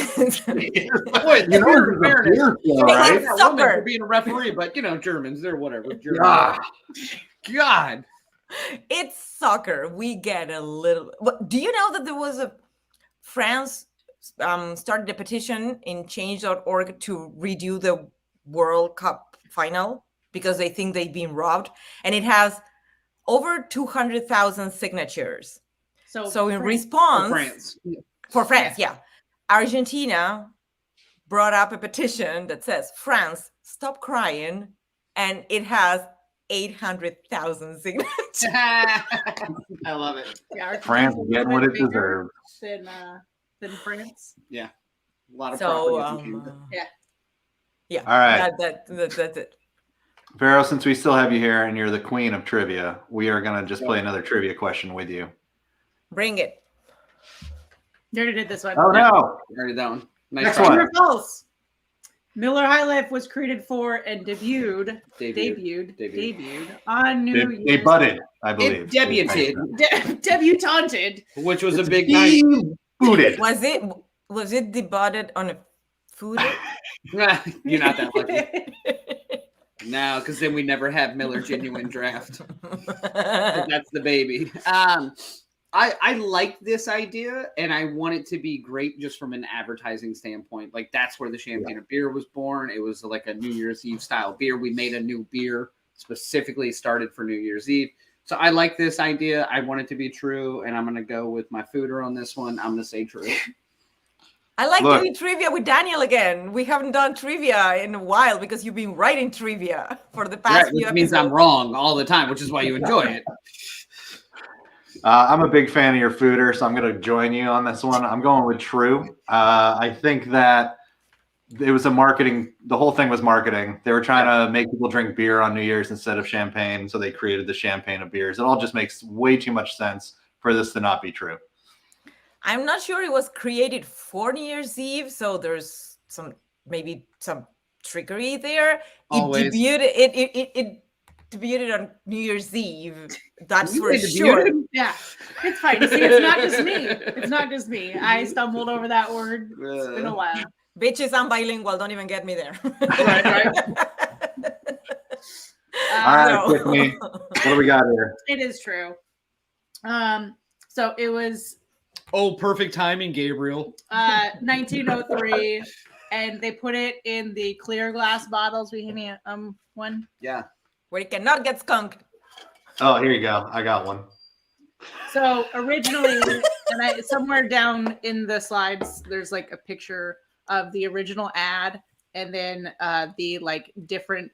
You know, in fairness, show, They right? like that woman soccer. for being a referee, but Germans, they're whatever. Germans. Ah, God. it's soccer. We get a little. Do you know that there was a France started a petition in change.org to redo the World Cup final because they think they've been robbed, and it has over 200,000 signatures. So in France- response, France. for France, yeah. Argentina brought up a petition that says, France, stop crying. And it has 800,000 signatures. I love it. Yeah, France Argentina's getting a what bit it bigger deserves. than France. Yeah. A lot of So, property. yeah. All right. That's it. Vero, since we still have you here and you're the queen of trivia, we are going to just play another trivia question with you. Bring it. You already did this one. Oh, no. I already did that one. Nice Next try. one. True or false? Miller High Life was created for and debuted on New Year's. They budded, I believe. It debuted, Debutanted. which was a big night. Booted. Was it debuted on a food? You're not that lucky. No, because then we never have Miller Genuine Draft. That's the baby. I like this idea, and I want it to be great just from an advertising standpoint. Like, that's where the Champagne of Beer was born. It was like a New Year's Eve style beer. We made a new beer specifically started for New Year's Eve. So I like this idea. I want it to be true, and I'm going to go with my fooder on this one. I'm going to say true. I like doing trivia with Daniel again. We haven't done trivia in a while because you've been writing trivia for the past few which means I'm wrong all the time, which is why you enjoy it. I'm a big fan of your fooder, so I'm going to join you on this one. I'm going with true. I think that it was the whole thing was marketing. They were trying to make people drink beer on New Year's instead of champagne, so they created the Champagne of Beers. It all just makes way too much sense for this to not be true. I'm not sure it was created for New Year's Eve, so there's maybe some trickery there. Always. It debuted on New Year's Eve. That's for sure. Yeah, it's fine. See, it's not just me. It's not just me. I stumbled over that word. It's been a while. Bitches, I'm bilingual. Don't even get me there. Right. All right, Tiffany, what do we got here? It is true. So it was Oh, perfect timing, Gabriel. 1903, and they put it in the clear glass bottles. We have one. Yeah. Where it cannot get skunked. Oh, here you go. I got one. So originally, and somewhere down in the slides, there's like a picture of the original ad, and then the like different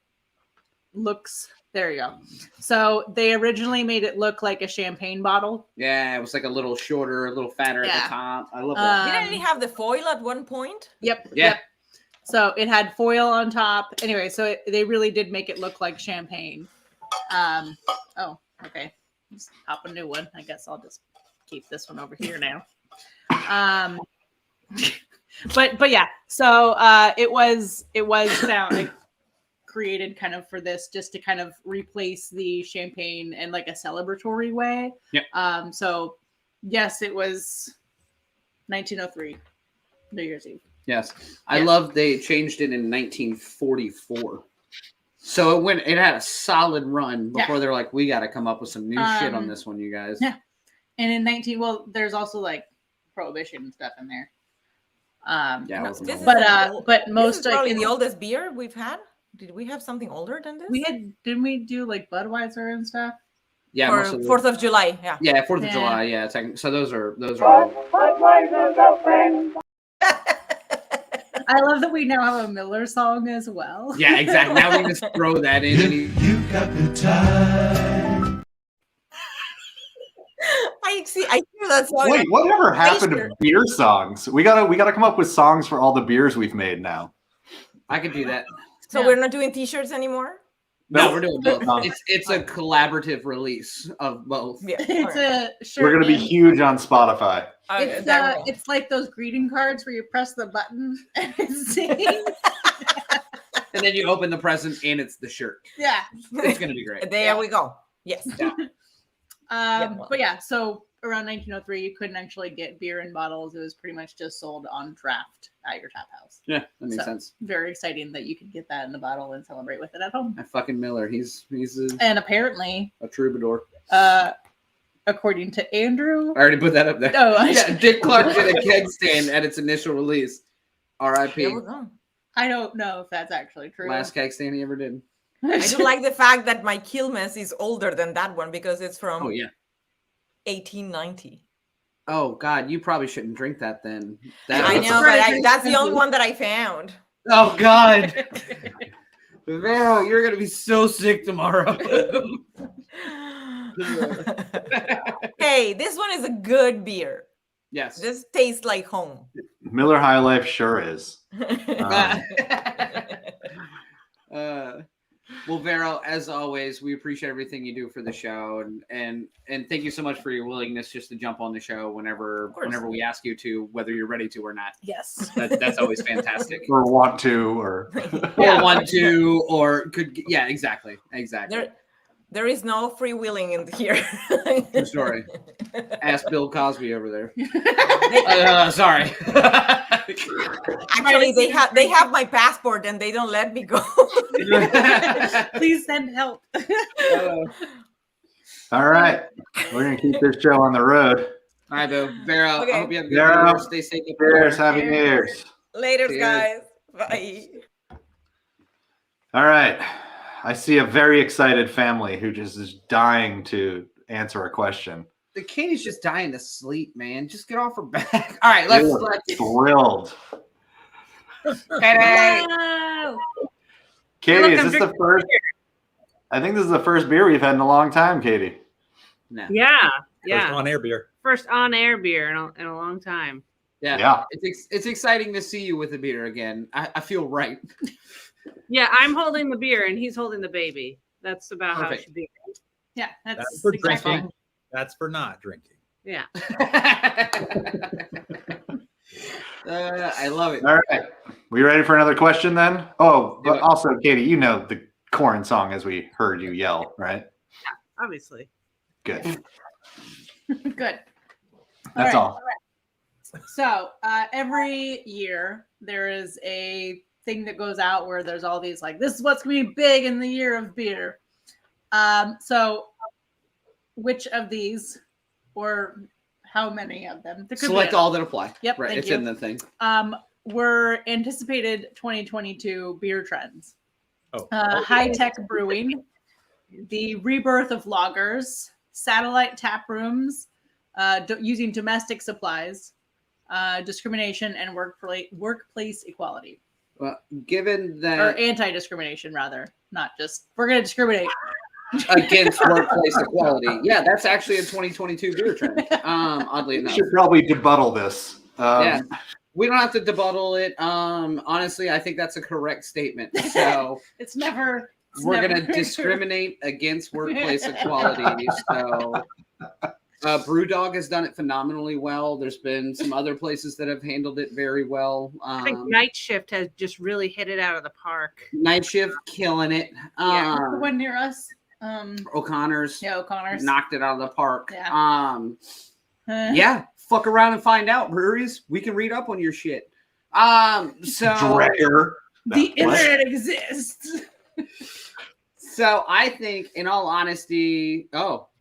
looks. There you go. So they originally made it look like a champagne bottle. Yeah, it was like a little shorter, a little fatter at the top. I love that. Didn't it have the foil at one point? Yep. Yeah. Yep. So it had foil on top. Anyway, so they really did make it look like champagne. Oh, okay. Just pop a new one. I guess I'll just keep this one over here now. But yeah. So it was down like created kind of for this, just to kind of replace the champagne in like a celebratory way. Yep. So yes, it was 1903, New Year's Eve. Yes. I love they changed it in 1944. So it had a solid run before they're like, we got to come up with some new shit on this one, you guys. Yeah. And in there's also like prohibition and stuff in there. But most this is probably like the oldest beer we've had. Did we have something older than this? Didn't we do like Budweiser and stuff? Yeah, for 4th of July. Yeah. Yeah, 4th of July. Yeah, so those are all. I love that we now have a Miller song as well. Yeah, exactly. Now we just throw that in. You got the time. I hear that song. Wait, whatever happened to beer songs? We gotta come up with songs for all the beers we've made now. I could do that. So we're not doing t-shirts anymore? No, we're doing both. It's a collaborative release of both. Yeah. It's a shirt. We're gonna be huge on Spotify. It's like those greeting cards where you press the button and it sings. And then you open the present and it's the shirt. Yeah. It's gonna be great. There we go. Yes. But yeah, so around 1903, you couldn't actually get beer in bottles. It was pretty much just sold on draft at your tap house. Yeah, that makes sense. Very exciting that you could get that in the bottle and celebrate with it at home. Fucking Miller, he's and apparently a troubadour. According to Andrew, I already put that up there. Oh, Dick Clark did a keg stand at its initial release. R.I.P. I don't know if that's actually true. Last keg stand he ever did. I do like the fact that my Quilmes is older than that one because it's from 1890. Oh God, you probably shouldn't drink that then. I know, but that's the only one that I found. Oh God, Vero, you're gonna be so sick tomorrow. Hey, this one is a good beer. Yes. This tastes like home. Miller High Life sure is. Well, Vero, as always, we appreciate everything you do for the show, and thank you so much for your willingness just to jump on the show whenever we ask you to, whether you're ready to or not. Yes. That's always fantastic. Or want to, or want to, or could. Yeah, exactly. There is no freewheeling in here. True story. Ask Bill Cosby over there. Sorry. Actually, they have my passport and they don't let me go. Please send help. all right. We're gonna keep this show on the road. All right, Bill. Vero, Okay. I hope you have a good Vero, year. Stay safe. Cheers, happy New Year's. Later, Cheers. guys. Bye. All right. I see a very excited family who just is dying to answer a question. The Katie's just dying to sleep, man. Just get off her back. All right, let's. Thrilled. Katie. No. Katie, is this the first? I think this is the first beer we've had in a long time, Katie. No. Yeah, First on-air beer. First on-air beer in a long time. Yeah. It's exciting to see you with the beer again. I feel right. Yeah, I'm holding the beer and he's holding the baby. That's about how it should be. Yeah, That's for exactly. drinking. That's for not drinking. Yeah. I love it. All right. We ready for another question then? Oh, Do but it. also, Katie, you know the Corn song as we heard you yell, right? Obviously. Good. Good. That's all. So every year there is a thing that goes out where there's all these like, this is what's gonna be big in the year of beer. So which of these, or how many of them? There could be Select all that apply. Yep, Right. thank It's you. in the thing. Were anticipated 2022 beer trends. Oh. High-tech brewing, the rebirth of lagers, satellite tap rooms, using domestic supplies, discrimination, and workplace equality. Well, given Or that anti-discrimination, rather. Not just, we're going to discriminate. against workplace equality. Yeah, that's actually a 2022 beer trend. Oddly We enough. should probably debuttal this. Yeah. We don't have to debuttal it. Honestly, I think that's a correct statement. So It's never... we're going to discriminate against workplace equality. So Brewdog has done it phenomenally well. There's been some other places that have handled it very well. I think Night Shift has just really hit it out of the park. Night Shift killing it. The one near us. O'Connor's Yeah, O'Connor's. knocked it out of the park. Yeah. Yeah, fuck around and find out, breweries. We can read up on your shit. So Drecker. The internet exists. So I think, in all honesty,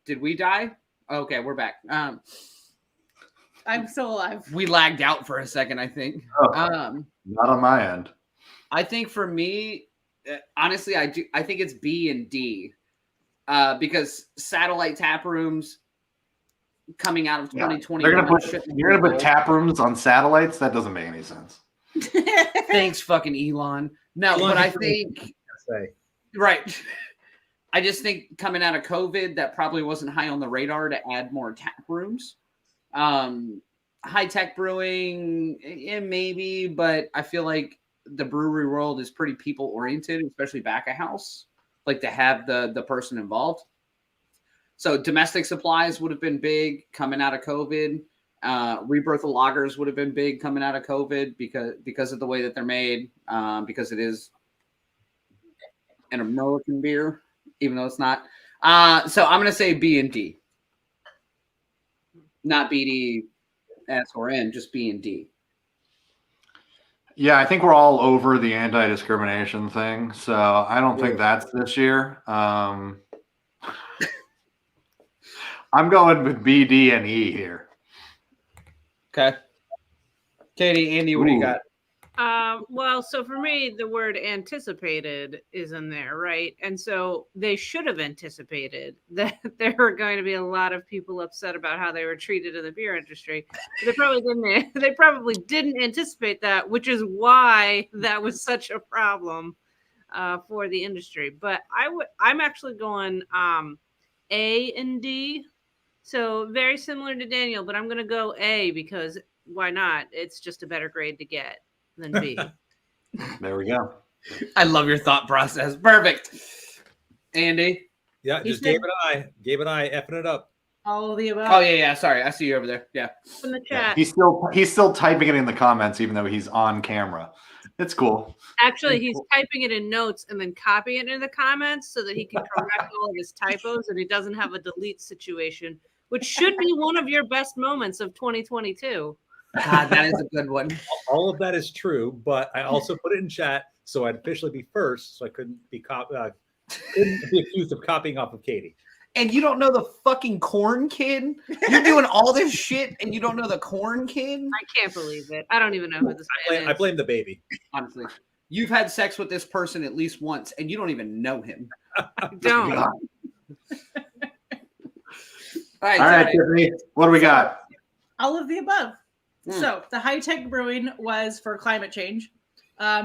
did we die? Okay, we're back. I'm still alive. We lagged out for a second, I think. Not on my end. I think for me, honestly, I think it's B and D, because satellite tap rooms coming out of 2020. You're gonna put tap rooms on satellites? That doesn't make any sense. Thanks, fucking Elon. No, but I think right. I just think coming out of COVID, that probably wasn't high on the radar to add more tap rooms. High tech brewing, maybe, but I feel like the brewery world is pretty people oriented, especially back of house, like to have the person involved. So domestic supplies would have been big coming out of COVID. Rebirth of lagers would have been big coming out of COVID because of the way that they're made, because it is an American beer, even though it's not. So I'm going to say B and D. Not B, D, S, or N, just B and D. Yeah, I think we're all over the anti-discrimination thing, so I don't think that's this year. I'm going with B, D, and E here. Okay. Katie, Andy, what do you got? Well, so for me, the word anticipated is in there, right? And so they should have anticipated that there were going to be a lot of people upset about how they were treated in the beer industry. But they probably didn't. They probably didn't anticipate that, which is why that was such a problem for the industry. But I'm actually going A and D. So very similar to Daniel, but I'm going to go A because why not? It's just a better grade to get than B. There we go. I love your thought process. Perfect. Andy. Yeah, He just said- Gabe and I effing it up. All of the above. Oh yeah. Sorry, I see you over there. Yeah. In the Yeah, chat. he's still typing it in the comments, even though he's on camera. It's cool. Actually, he's typing it in notes and then copying it in the comments so that he can correct all of his typos and he doesn't have a delete situation, which should be one of your best moments of 2022. God, that is a good one. All of that is true, but I also put it in chat so I'd officially be first, so I couldn't be accused of copying off of Katie. And you don't know the fucking corn kid? You're doing all this shit and you don't know the corn kid? I can't believe it. I don't even know who this man is. I blame the baby. Honestly. You've had sex with this person at least once and you don't even know him. I don't. God. All right, All right, Tiffany, what do we got? All of the above. Hmm. So the high-tech brewing was for climate change.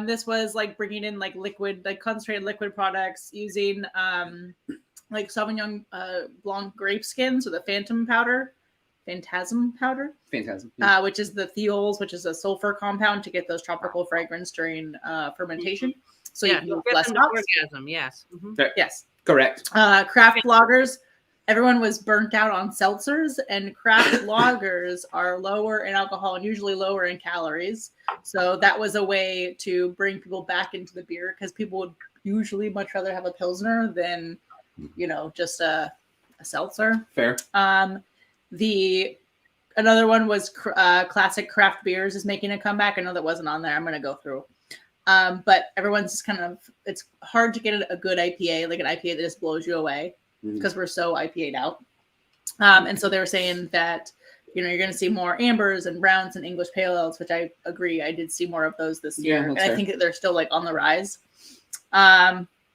This was like bringing in like liquid, like concentrated liquid products using like Sauvignon Blanc grape skins with a phantasm powder, Fantastic. which is the thiols, which is a sulfur compound to get those tropical fragrance during fermentation. So Yeah, you use get less them to hops. orgasm, yes. Mhm. Yes. Correct. Craft lagers. Everyone was burnt out on seltzers, and craft lagers are lower in alcohol and usually lower in calories. So that was a way to bring people back into the beer because people would usually much rather have a Pilsner than, just a seltzer. Fair. Another one was classic craft beers is making a comeback. I know that wasn't on there. I'm going to go through. But everyone's just it's hard to get a good IPA, like an IPA that just blows you away because we're so IPA'd out. And so they were saying that, you're going to see more ambers and browns and English pale ales, which I agree. I did see more of those this year. And I think that they're still like on the rise.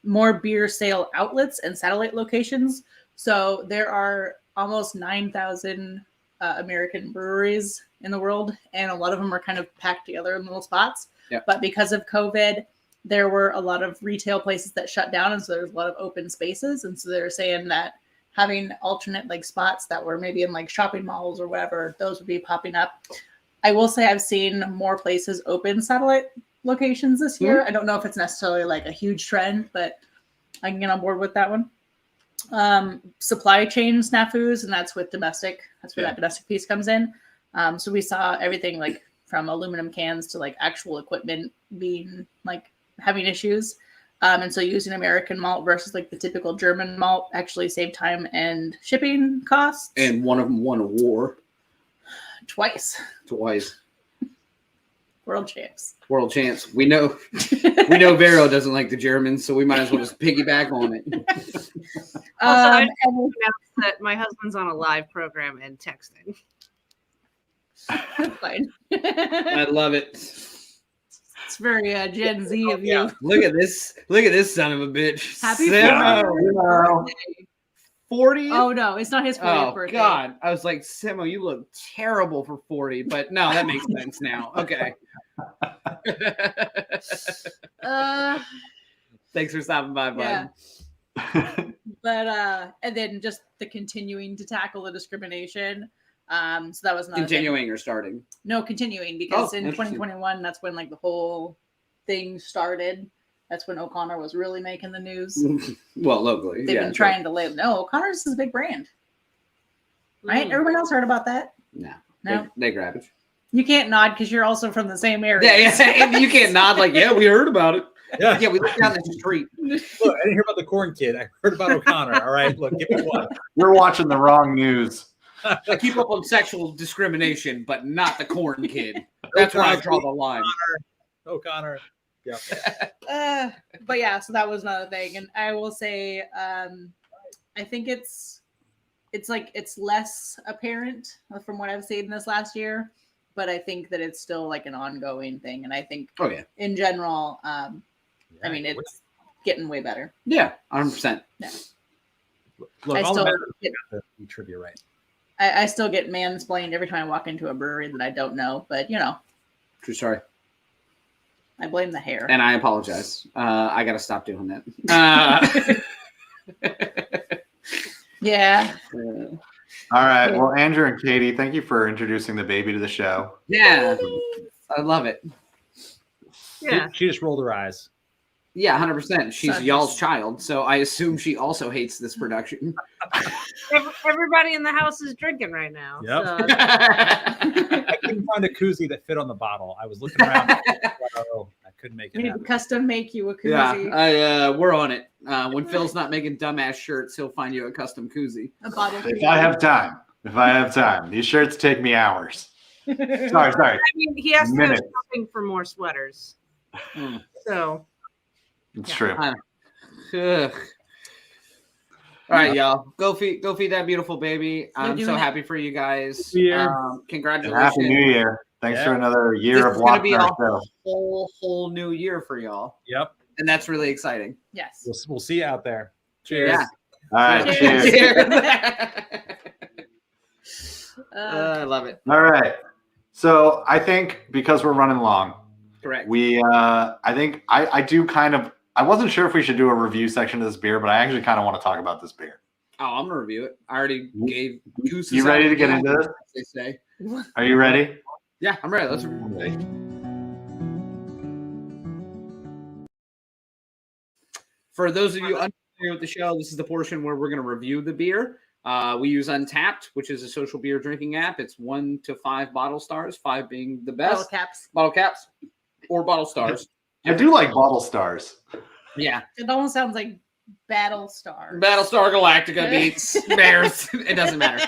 More beer sale outlets and satellite locations. So there are almost 9,000 American breweries in the world, and a lot of them are kind of packed together in little spots. Yep. But because of COVID, there were a lot of retail places that shut down, and so there's a lot of open spaces. And so they're saying that having alternate like spots that were maybe in like shopping malls or whatever, those would be popping up. I will say I've seen more places open satellite locations this year. I don't know if it's necessarily like a huge trend, but I can get on board with that one. Supply chain snafus, and that's with domestic. That's where that domestic piece comes in. So we saw everything like from aluminum cans to like actual equipment being like having issues. And so using American malt versus like the typical German malt actually saved time and shipping costs. And one of them won a war Twice. World champs. World champs. We know Vero doesn't like the Germans, so we might as well just piggyback on it. Also, I And just announced that my husband's on a live program and texting. that's fine. I love it. It's very Gen Z of you. Look at this son of a bitch. Happy Simo. 40? Oh no, it's not his 40th Oh birthday. God. I was like, Simo, you look terrible for 40, but no, that makes sense now. Okay. Thanks for stopping by, bud. Yeah. But and then just the continuing to tackle the discrimination. So that was another Continuing or starting? No, continuing, because Oh, in interesting. 2021, that's when like the whole thing started. That's when O'Connor was really making the news. Well, locally. They've yeah, been trying to live. No, O'Connor's is a big brand, right? Mm. Everyone else heard about that. No. No, They grab it. you can't nod because you're also from the same area. Yeah. You can't nod like, yeah, we heard about it. Yeah. Yeah, we live down the street. Look, I didn't hear about the corn kid. I heard about O'Connor. All right, look, give me one. You're watching the wrong news. I keep up on sexual discrimination, but not the corn kid. That's where I draw the line. O'Connor. Yeah. But yeah, so that was another thing, and I will say, I think it's less apparent from what I've seen this last year, but I think that it's still like an ongoing thing. And I think Oh yeah. in general, I mean, it's getting way better. Yeah, 100%. Look, I all still the get, trivia right. I still get mansplained every time I walk into a brewery that I don't know, but you know, True story. I blame the hair. And I apologize. I got to stop doing that. Yeah. All right. Well, Andrew and Katie, thank you for introducing the baby to the show. Yeah, I love it. Yeah. She just rolled her eyes. Yeah, 100%. She's Such y'all's child, so I assume she also hates this production. Everybody in the house is drinking right now. Yep. So. I couldn't find a koozie that fit on the bottle. I was looking around. Oh, I couldn't make We it need to happen. custom make you a koozie. Yeah, we're on it. When Phil's not making dumbass shirts, he'll find you a custom koozie. A bottle If koozie. I have time. These shirts take me hours. Sorry. I mean, he has to go Minutes. shopping for more sweaters. So It's Yeah. true. Ugh. All right, y'all. Go feed that beautiful baby. I'm so doing it. happy for you guys. Yeah. And Congratulations. Happy New Year. Thanks Yeah. for another year This of is gonna watching be our a show. whole new year for y'all, Yep. and that's really exciting. Yes. We'll see you out there. Cheers. Yeah. All right. Cheers. Cheers. I love it. All right. So I think because we're running long, Correct. I do kind of, I wasn't sure if we should do a review section of this beer, but I actually kind of want to talk about this beer. Oh, I'm gonna review it. I already gave gooses. You ready out to get the into this? They say. Are you ready? Yeah, I'm ready. Let's review. For those of you unfamiliar with the show, this is the portion where we're going to review the beer. We use Untapped, which is a social beer drinking app. It's 1 to 5 bottle stars, 5 being the Bottle best. caps. Bottle caps or bottle stars. I do like bottle stars. Yeah. It almost sounds like Battlestar. Battlestar Galactica beats Bears. It doesn't matter.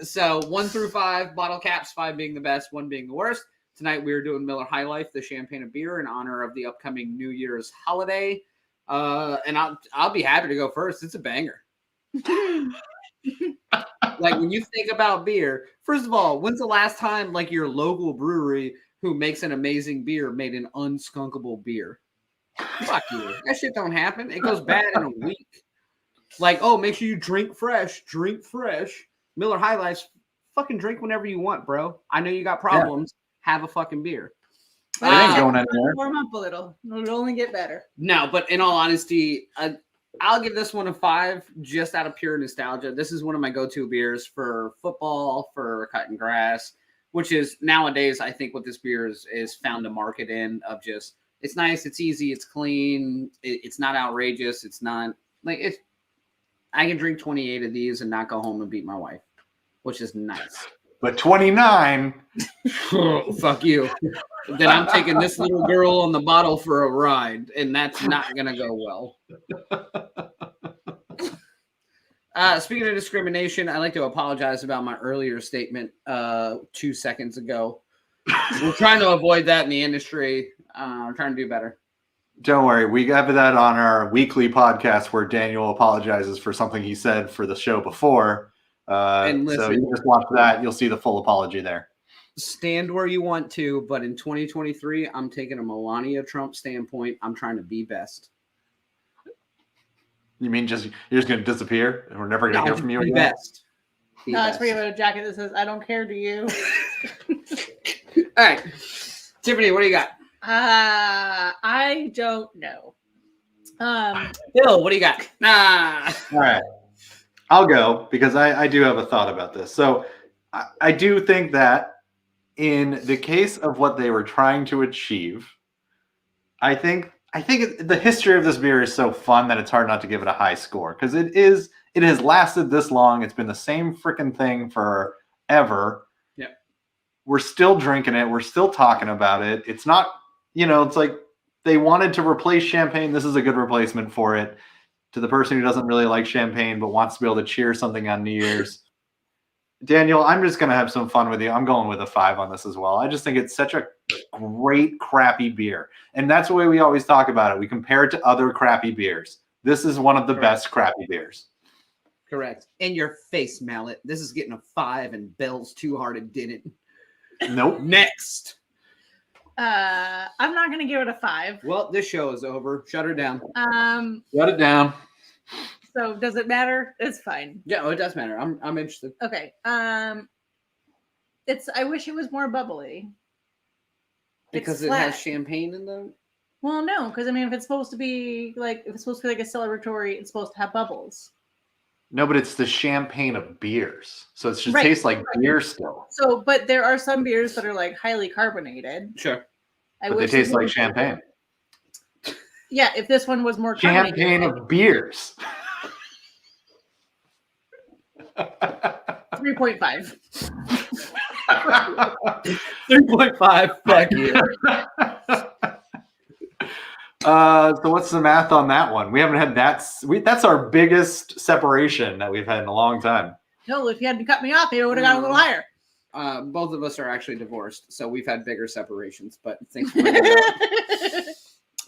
So 1 through 5 bottle caps, 5 being the best, 1 being the worst. Tonight we're doing Miller High Life, the champagne of beer, in honor of the upcoming New Year's holiday. And I'll be happy to go first. It's a banger. Like when you think about beer, first of all, when's the last time like your local brewery who makes an amazing beer made an unskunkable beer? Fuck you. That shit don't happen. It goes bad in a week. Like, oh, make sure you drink fresh. Drink fresh. Miller High Life's fucking drink whenever you want, bro. I know you got problems. Have a fucking beer. It ain't going anywhere. Warm up a little. It'll only get better. No, but in all honesty, I'll give this one a 5 just out of pure nostalgia. This is one of my go-to beers for football, for cutting grass, which is nowadays, I think what this beer is found a market in of just, it's nice, it's easy, it's clean, it's not outrageous, it's not, like, it's, I can drink 28 of these and not go home and beat my wife, which is nice. But 29. Oh, fuck you. Then I'm taking this little girl on the bottle for a ride, and that's not going to go well. Speaking of discrimination, I'd like to apologize about my earlier statement 2 seconds ago. We're trying to avoid that in the industry. I'm trying to do better. Don't worry. We have that on our weekly podcast where Daniel apologizes for something he said for the show before. And listen, so you just watch that. You'll see the full apology there. Stand where you want to, but in 2023, I'm taking a Melania Trump standpoint. I'm trying to be best. You mean you're just going to disappear and we're never going to hear from you be again? best. Be No, it's best. pretty much a jacket that says, I don't care to you. All right. Tiffany, what do you got? I don't know. Bill, what do you got? All right. I'll go because I do have a thought about this. So I do think that in the case of what they were trying to achieve, I think the history of this beer is so fun that it's hard not to give it a high score because it has lasted this long. It's been the same freaking thing forever. Yep. We're still drinking it. We're still talking about it. It's not, it's like they wanted to replace champagne. This is a good replacement for it. To the person who doesn't really like champagne but wants to be able to cheer something on New Year's. Daniel, I'm just going to have some fun with you. I'm going with a 5 on this as well. I just think it's such a great crappy beer. And that's the way we always talk about it. We compare it to other crappy beers. This is one of the best crappy beers. Correct. In your face, Mallet. This is getting a 5 and Bell's too hard it didn't. Nope. Next. I'm not gonna give it a 5. Well, this show is over. Shut her down. Shut it down. So does it matter? It's fine. Yeah, it does matter. I'm interested. Okay. It's. I wish it was more bubbly. Because It's it has flat. champagne in them. Well, no, because I mean, if it's supposed to be like a celebratory, it's supposed to have bubbles. No, but it's the champagne of beers, so it should Right. taste like beer still. So, but there are some beers that are like highly carbonated. Sure. But they wish taste it like was- champagne. Yeah, if this one was more carbonated. Champagne of beers. 3.5. 3.5. Fuck you. So what's the math on that one? We haven't had that. That's our biggest separation that we've had in a long time. No, if you hadn't cut me off, maybe I would have got a little higher. Both of us are actually divorced, so we've had bigger separations. But thanks for bringing it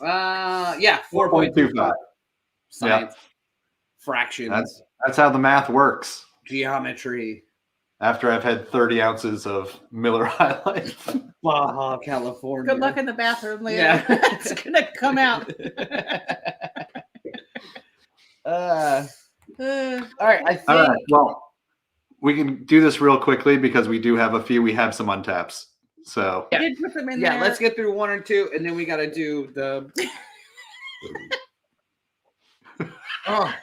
up. Yeah, 4.25. Science, fractions, That's how the math works. geometry. After I've had 30 ounces of Miller High Life. Baja California. Good luck in the bathroom later. Yeah. It's gonna come out. All right, I think. All right. Well, we can do this real quickly because we do have a few. We have some untaps. So I did put them in Yeah, there. let's get through one or two, and then we got to do the. Oh.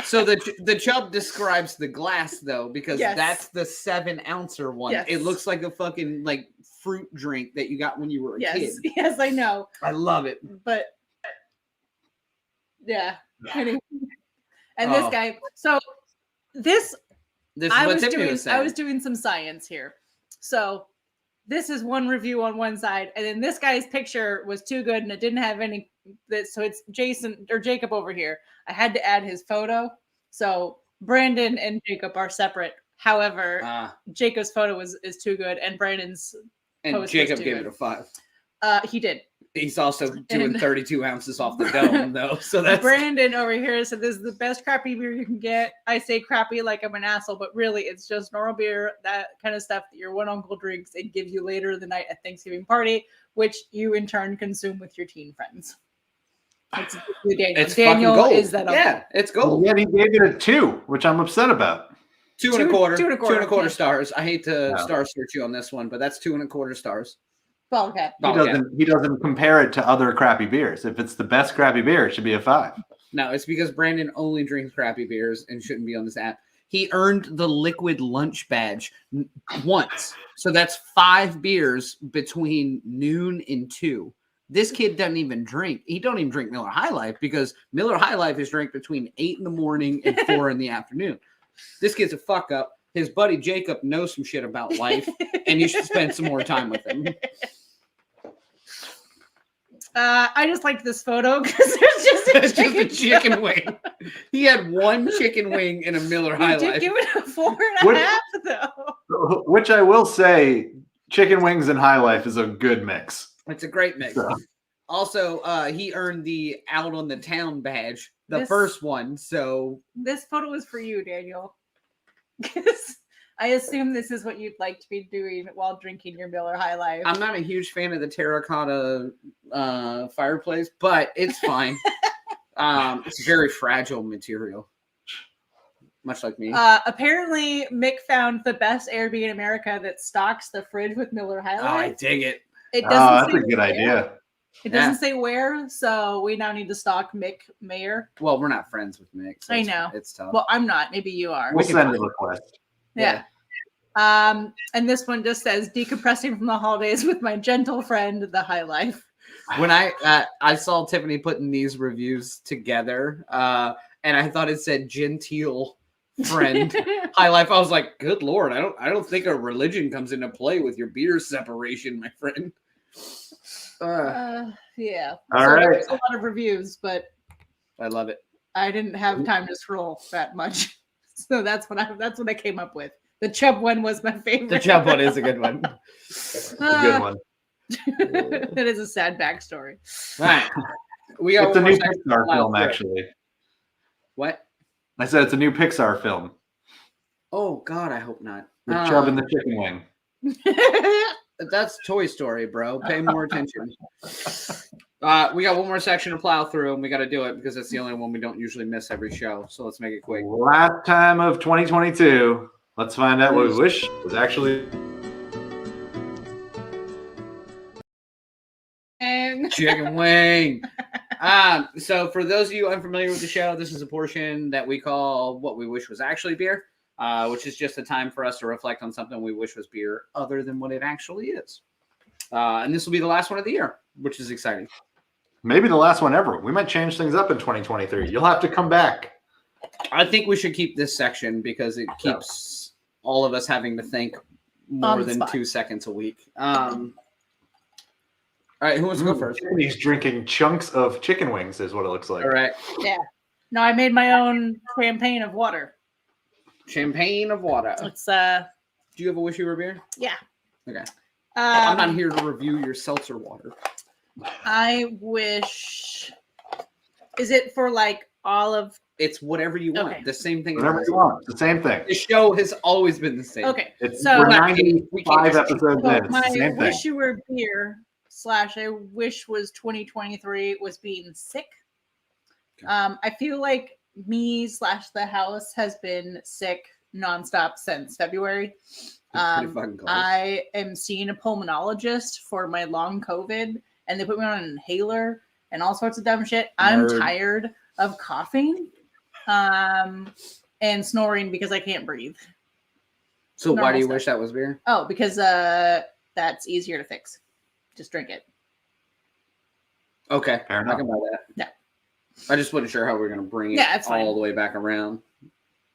So the chub describes the glass though, because Yes. that's the 7-ouncer one. Yes. It looks like a fucking like fruit drink that you got when you were a Yes, kid. yes, I know. I love it. But yeah. Anyway. And this Oh. guy. So this This is I what was Tiffany doing was saying. I was doing some science here. So this is one review on one side, and then this guy's picture was too good and it didn't have any so it's Jason or Jacob over here. I had to add his photo. So Brandon and Jacob are separate. However, Jacob's photo is too good, and Brandon's and post was Jacob too gave good. it a 5. He did. He's also doing And- 32 ounces off the dome though, so that's Brandon over here said this is the best crappy beer you can get. I say crappy like I'm an asshole, but really it's just normal beer, that kind of stuff that your one uncle drinks and gives you later in the night at Thanksgiving party, which you in turn consume with your teen friends. It's Daniel. it's Daniel fucking gold. is that uncle. Yeah, it's gold. yet he gave it a 2, which I'm upset about. Two and a quarter. 2.25. Yeah. Stars. I hate to Yeah. star search you on this one, but that's 2.25 stars. Well, okay. He doesn't compare it to other crappy beers. If it's the best crappy beer, it should be a 5. No, it's because Brandon only drinks crappy beers and shouldn't be on this app. He earned the liquid lunch badge once. So that's 5 beers between noon and 2. This kid doesn't even drink. He don't even drink Miller High Life because Miller High Life is drank between 8 in the morning and 4 in the afternoon. This kid's a fuck up. His buddy Jacob knows some shit about life, and you should spend some more time with him. I just liked this photo because it's just a It's just a chicken, chicken wing. He had one chicken wing in a Miller High You did Life. give it a 4.5 What- though. Which I will say, chicken wings and High Life is a good mix. It's a great mix. So- Also, he earned the Out on the Town badge, the This- first one. So This photo is for you, Daniel. Because I assume this is what you'd like to be doing while drinking your Miller High Life. I'm not a huge fan of the terracotta fireplace, but it's fine. It's very fragile material, much like me. Apparently, Mick found the best Airbnb in America that stocks the fridge with Miller High Oh, I Life. dig it. It Oh, doesn't that's say a good where. idea. It doesn't say where, so we now need to stalk Mick Mayer. Well, we're not friends with Mick. So I it's- know. It's tough. Well, I'm not. Maybe you are. We'll send a request. Yeah. And this one just says decompressing from the holidays with my gentle friend, the High Life. When I saw Tiffany putting these reviews together, and I thought it said genteel friend High Life, I was like, good Lord, I don't think a religion comes into play with your beer separation, my friend. Yeah. All right. There's a lot of reviews, but I love it. I didn't have time to scroll that much. So that's what I came up with. The Chubb one was my favorite. The Chubb one is a good one. It's a good one. It is a sad backstory. All right. We got It's a one new more section Pixar left. film, actually. What? I said it's a new Pixar film. Oh God, I hope not. The Chubb and the Chicken Wing. That's Toy Story, bro. Pay more attention. We got one more section to plow through, and we got to do it because it's the only one we don't usually miss every show. So let's make it quick. Last time of 2022. Let's find out what we wish was actually. And Chicken wing. So for those of you unfamiliar with the show, this is a portion that we call what we wish was actually beer, which is just a time for us to reflect on something we wish was beer other than what it actually is. And this will be the last one of the year, which is exciting. Maybe the last one ever. We might change things up in 2023. You'll have to come back. I think we should keep this section because it keeps all of us having to think more than 2 seconds a week. All right, who wants to go first? He's drinking chunks of chicken wings, is what it looks like. All right. yeah. No, I made my own champagne of water. Champagne of water. It's Do you have a wish you were beer? yeah. Okay. I'm not here to review your seltzer water. I wish. Is it for like all of? It's whatever you want. Okay. The same thing. Whatever you want. It's the same thing. The show has always been the same. Okay. It's So- we're We can't 95 just- episodes So in. It's my the same thing. wish you were beer / I wish was 2023 was being sick. I feel like me / the house has been sick nonstop since February. Pretty fucking close. I am seeing a pulmonologist for my long COVID, and they put me on an inhaler and all sorts of dumb shit. I'm Nerd. tired of coughing and snoring because I can't breathe. So why do you normal wish that was beer? Oh, because that's easier to fix. Just drink it. Okay. Fair I enough. can buy that. Yeah. I just wasn't sure how we were going to bring it Yeah, it's fine. all the way back around.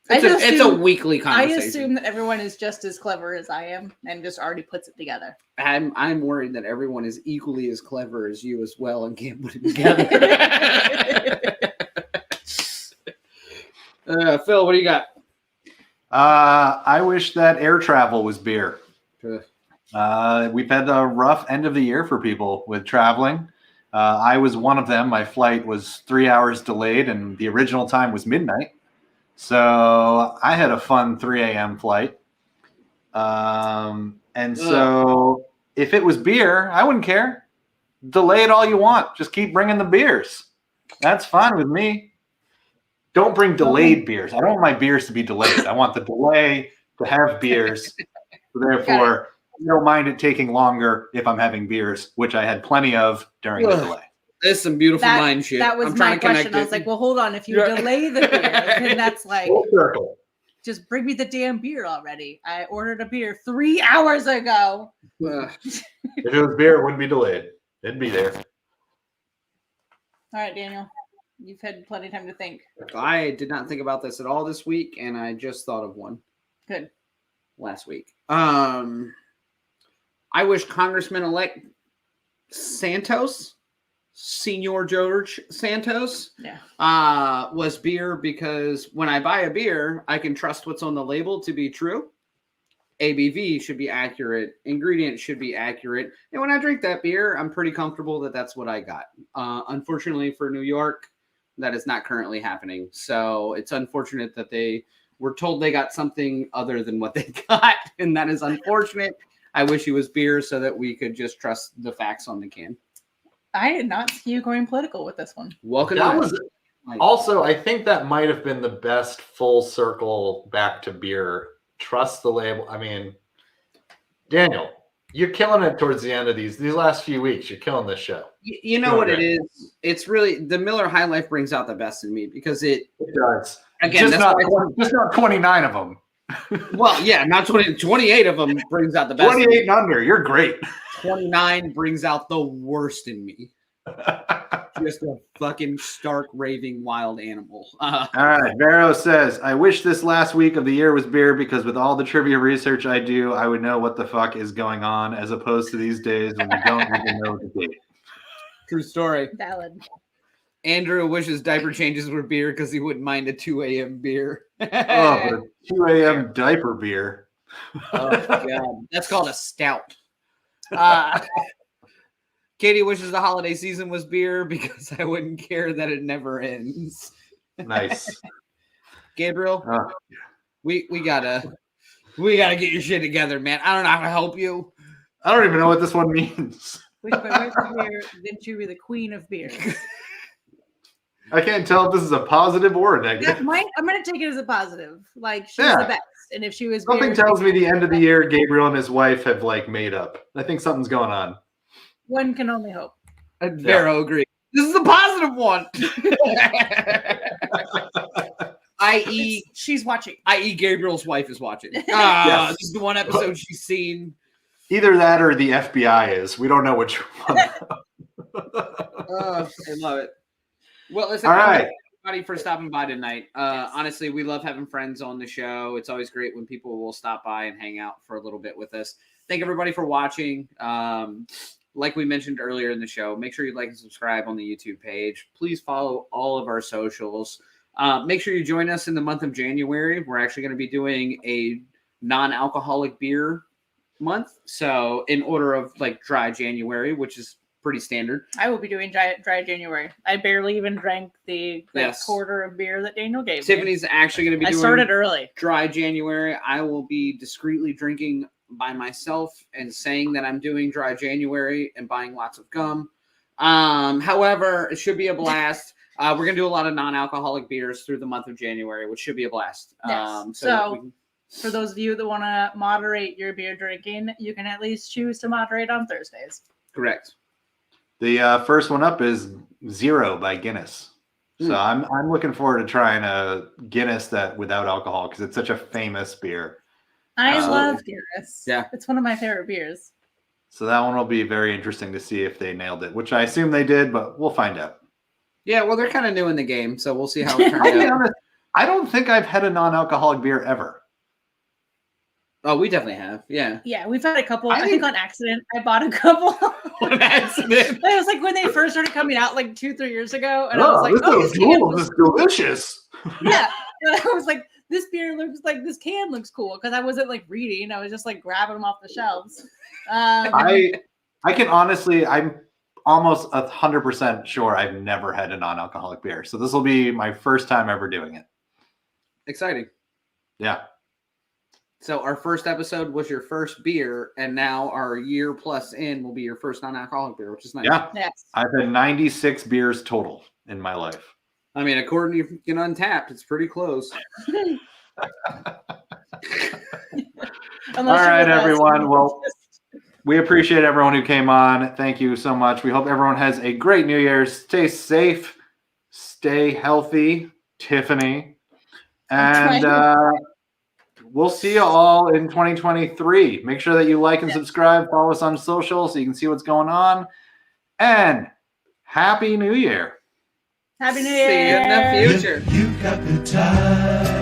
I It's a, just it's a assume- weekly I conversation. assume that everyone is just as clever as I am and just already puts it together. I'm worried that everyone is equally as clever as you as well and can't put it together. Phil, what do you got? I wish that air travel was beer. Ugh. We've had a rough end of the year for people with traveling. I was one of them. My flight was 3 hours delayed, and the original time was midnight. So I had a fun 3 a.m. flight. And so if it was beer, I wouldn't care. Delay it all you want. Just keep bringing the beers. That's fine with me. Don't bring delayed beers. I don't want my beers to be delayed. I want the delay to have beers. Therefore, I don't mind it taking longer if I'm having beers, which I had plenty of during the delay. This is some beautiful mind shit. That was I'm my trying to connect question. I was it. like, well, hold on. If you Yeah. delay the beer, then that's like, Full circle. just bring me the damn beer already. I ordered a beer 3 hours ago. Ugh. If it was beer, it wouldn't be delayed. It'd be there. All right, Daniel. You've had plenty of time to think. I did not think about this at all this week, and I just thought of one Good. last week. I wish Congressman-elect Santos, Senor George Santos, Yeah. was beer because when I buy a beer, I can trust what's on the label to be true. ABV should be accurate. Ingredients should be accurate. And when I drink that beer, I'm pretty comfortable that that's what I got. Unfortunately for New York, that is not currently happening. So it's unfortunate that they were told they got something other than what they got. And that is unfortunate. I wish it was beer so that we could just trust the facts on the can. I did not see you going political with this one. Welcome That to was also, I think that might have been the best full circle back to beer. Trust the label. I mean, Daniel, you're killing it towards the end of these last few weeks. You're killing this show. You know what it is? It's really the Miller High Life brings out the best in me because it does. Again, just not 29 of them. Well, yeah, not 20, 28 of them brings out the best. 28 and under, you're great. 29 brings out the worst in me. Just a fucking stark, raving, wild animal. All right. Vero says, I wish this last week of the year was beer because with all the trivia research I do, I would know what the fuck is going on as opposed to these days when you don't even know what to do. True story. Valid. Andrew wishes diaper changes were beer because he wouldn't mind a 2 a.m. beer. Oh, but a 2 a.m. diaper beer. Oh, God. That's called a stout. Katie wishes the holiday season was beer because I wouldn't care that it never ends. Nice. Gabriel, we gotta We got to get your shit together, man. I don't know how to help you. I don't even know what this one means. Which my wife of beer, then she would be the queen of beer. I can't tell if this is a positive or a negative. I'm gonna take it as a positive. Like she's the best, and if she was something tells me the end of the year, Gabriel and his wife have like made up. I think something's going on. One can only hope. Vero agrees. This is a positive one. I.e., she's watching. I.e., Gabriel's wife is watching. This is the one episode she's seen. Either that or the FBI is. We don't know which one. I love it. Well, listen, all right. Everybody for stopping by tonight. Honestly, we love having friends on the show. It's always great when people will stop by and hang out for a little bit with us. Thank everybody for watching. Like we mentioned earlier in the show, make sure you like and subscribe on the YouTube page. Please follow all of our socials. Make sure you join us in the month of January. We're actually going to be doing a non-alcoholic beer month. So in order of like dry January, which is pretty standard. I will be doing dry January. I barely even drank the quarter of beer that Daniel gave Tiffany's me. Actually going to be doing started early. Dry January. I will be discreetly drinking by myself and saying that I'm doing dry January and buying lots of gum. However, it should be a blast. We're going to do a lot of non-alcoholic beers through the month of January, which should be a blast. Yes. So for those of you that want to moderate your beer drinking, you can at least choose to moderate on Thursdays. Correct. The first one up is Zero by Guinness. So I'm looking forward to trying a Guinness that without alcohol because it's such a famous beer. I love Guinness. Yeah. It's one of my favorite beers. So that one will be very interesting to see if they nailed it, which I assume they did, but we'll find out. Yeah, well, they're kind of new in the game, so we'll see how it turns out. I don't think I've had a non-alcoholic beer ever. Oh, we definitely have. Yeah. Yeah, we've had a couple. I think on accident, I bought a couple. On accident. It was like when they first started coming out like 2-3 years ago. And I was like, this is delicious. Yeah. And I was like, this beer looks like this can looks cool because I wasn't like reading. I was just like grabbing them off the shelves. I can honestly, I'm almost 100% sure I've never had a non-alcoholic beer. So this will be my first time ever doing it. Exciting. Yeah. So our first episode was your first beer, and now our year plus in will be your first non-alcoholic beer, which is nice. Yeah. Yes. I've had 96 beers total in my life. I mean, according to Untapped, it's pretty close. All right, everyone. Well, we appreciate everyone who came on. Thank you so much. We hope everyone has a great New Year's. Stay safe. Stay healthy, Tiffany. And we'll see you all in 2023. Make sure that you like and subscribe. Follow us on social so you can see what's going on. And Happy New Year. Happy New Year. See you in the future. You got the time.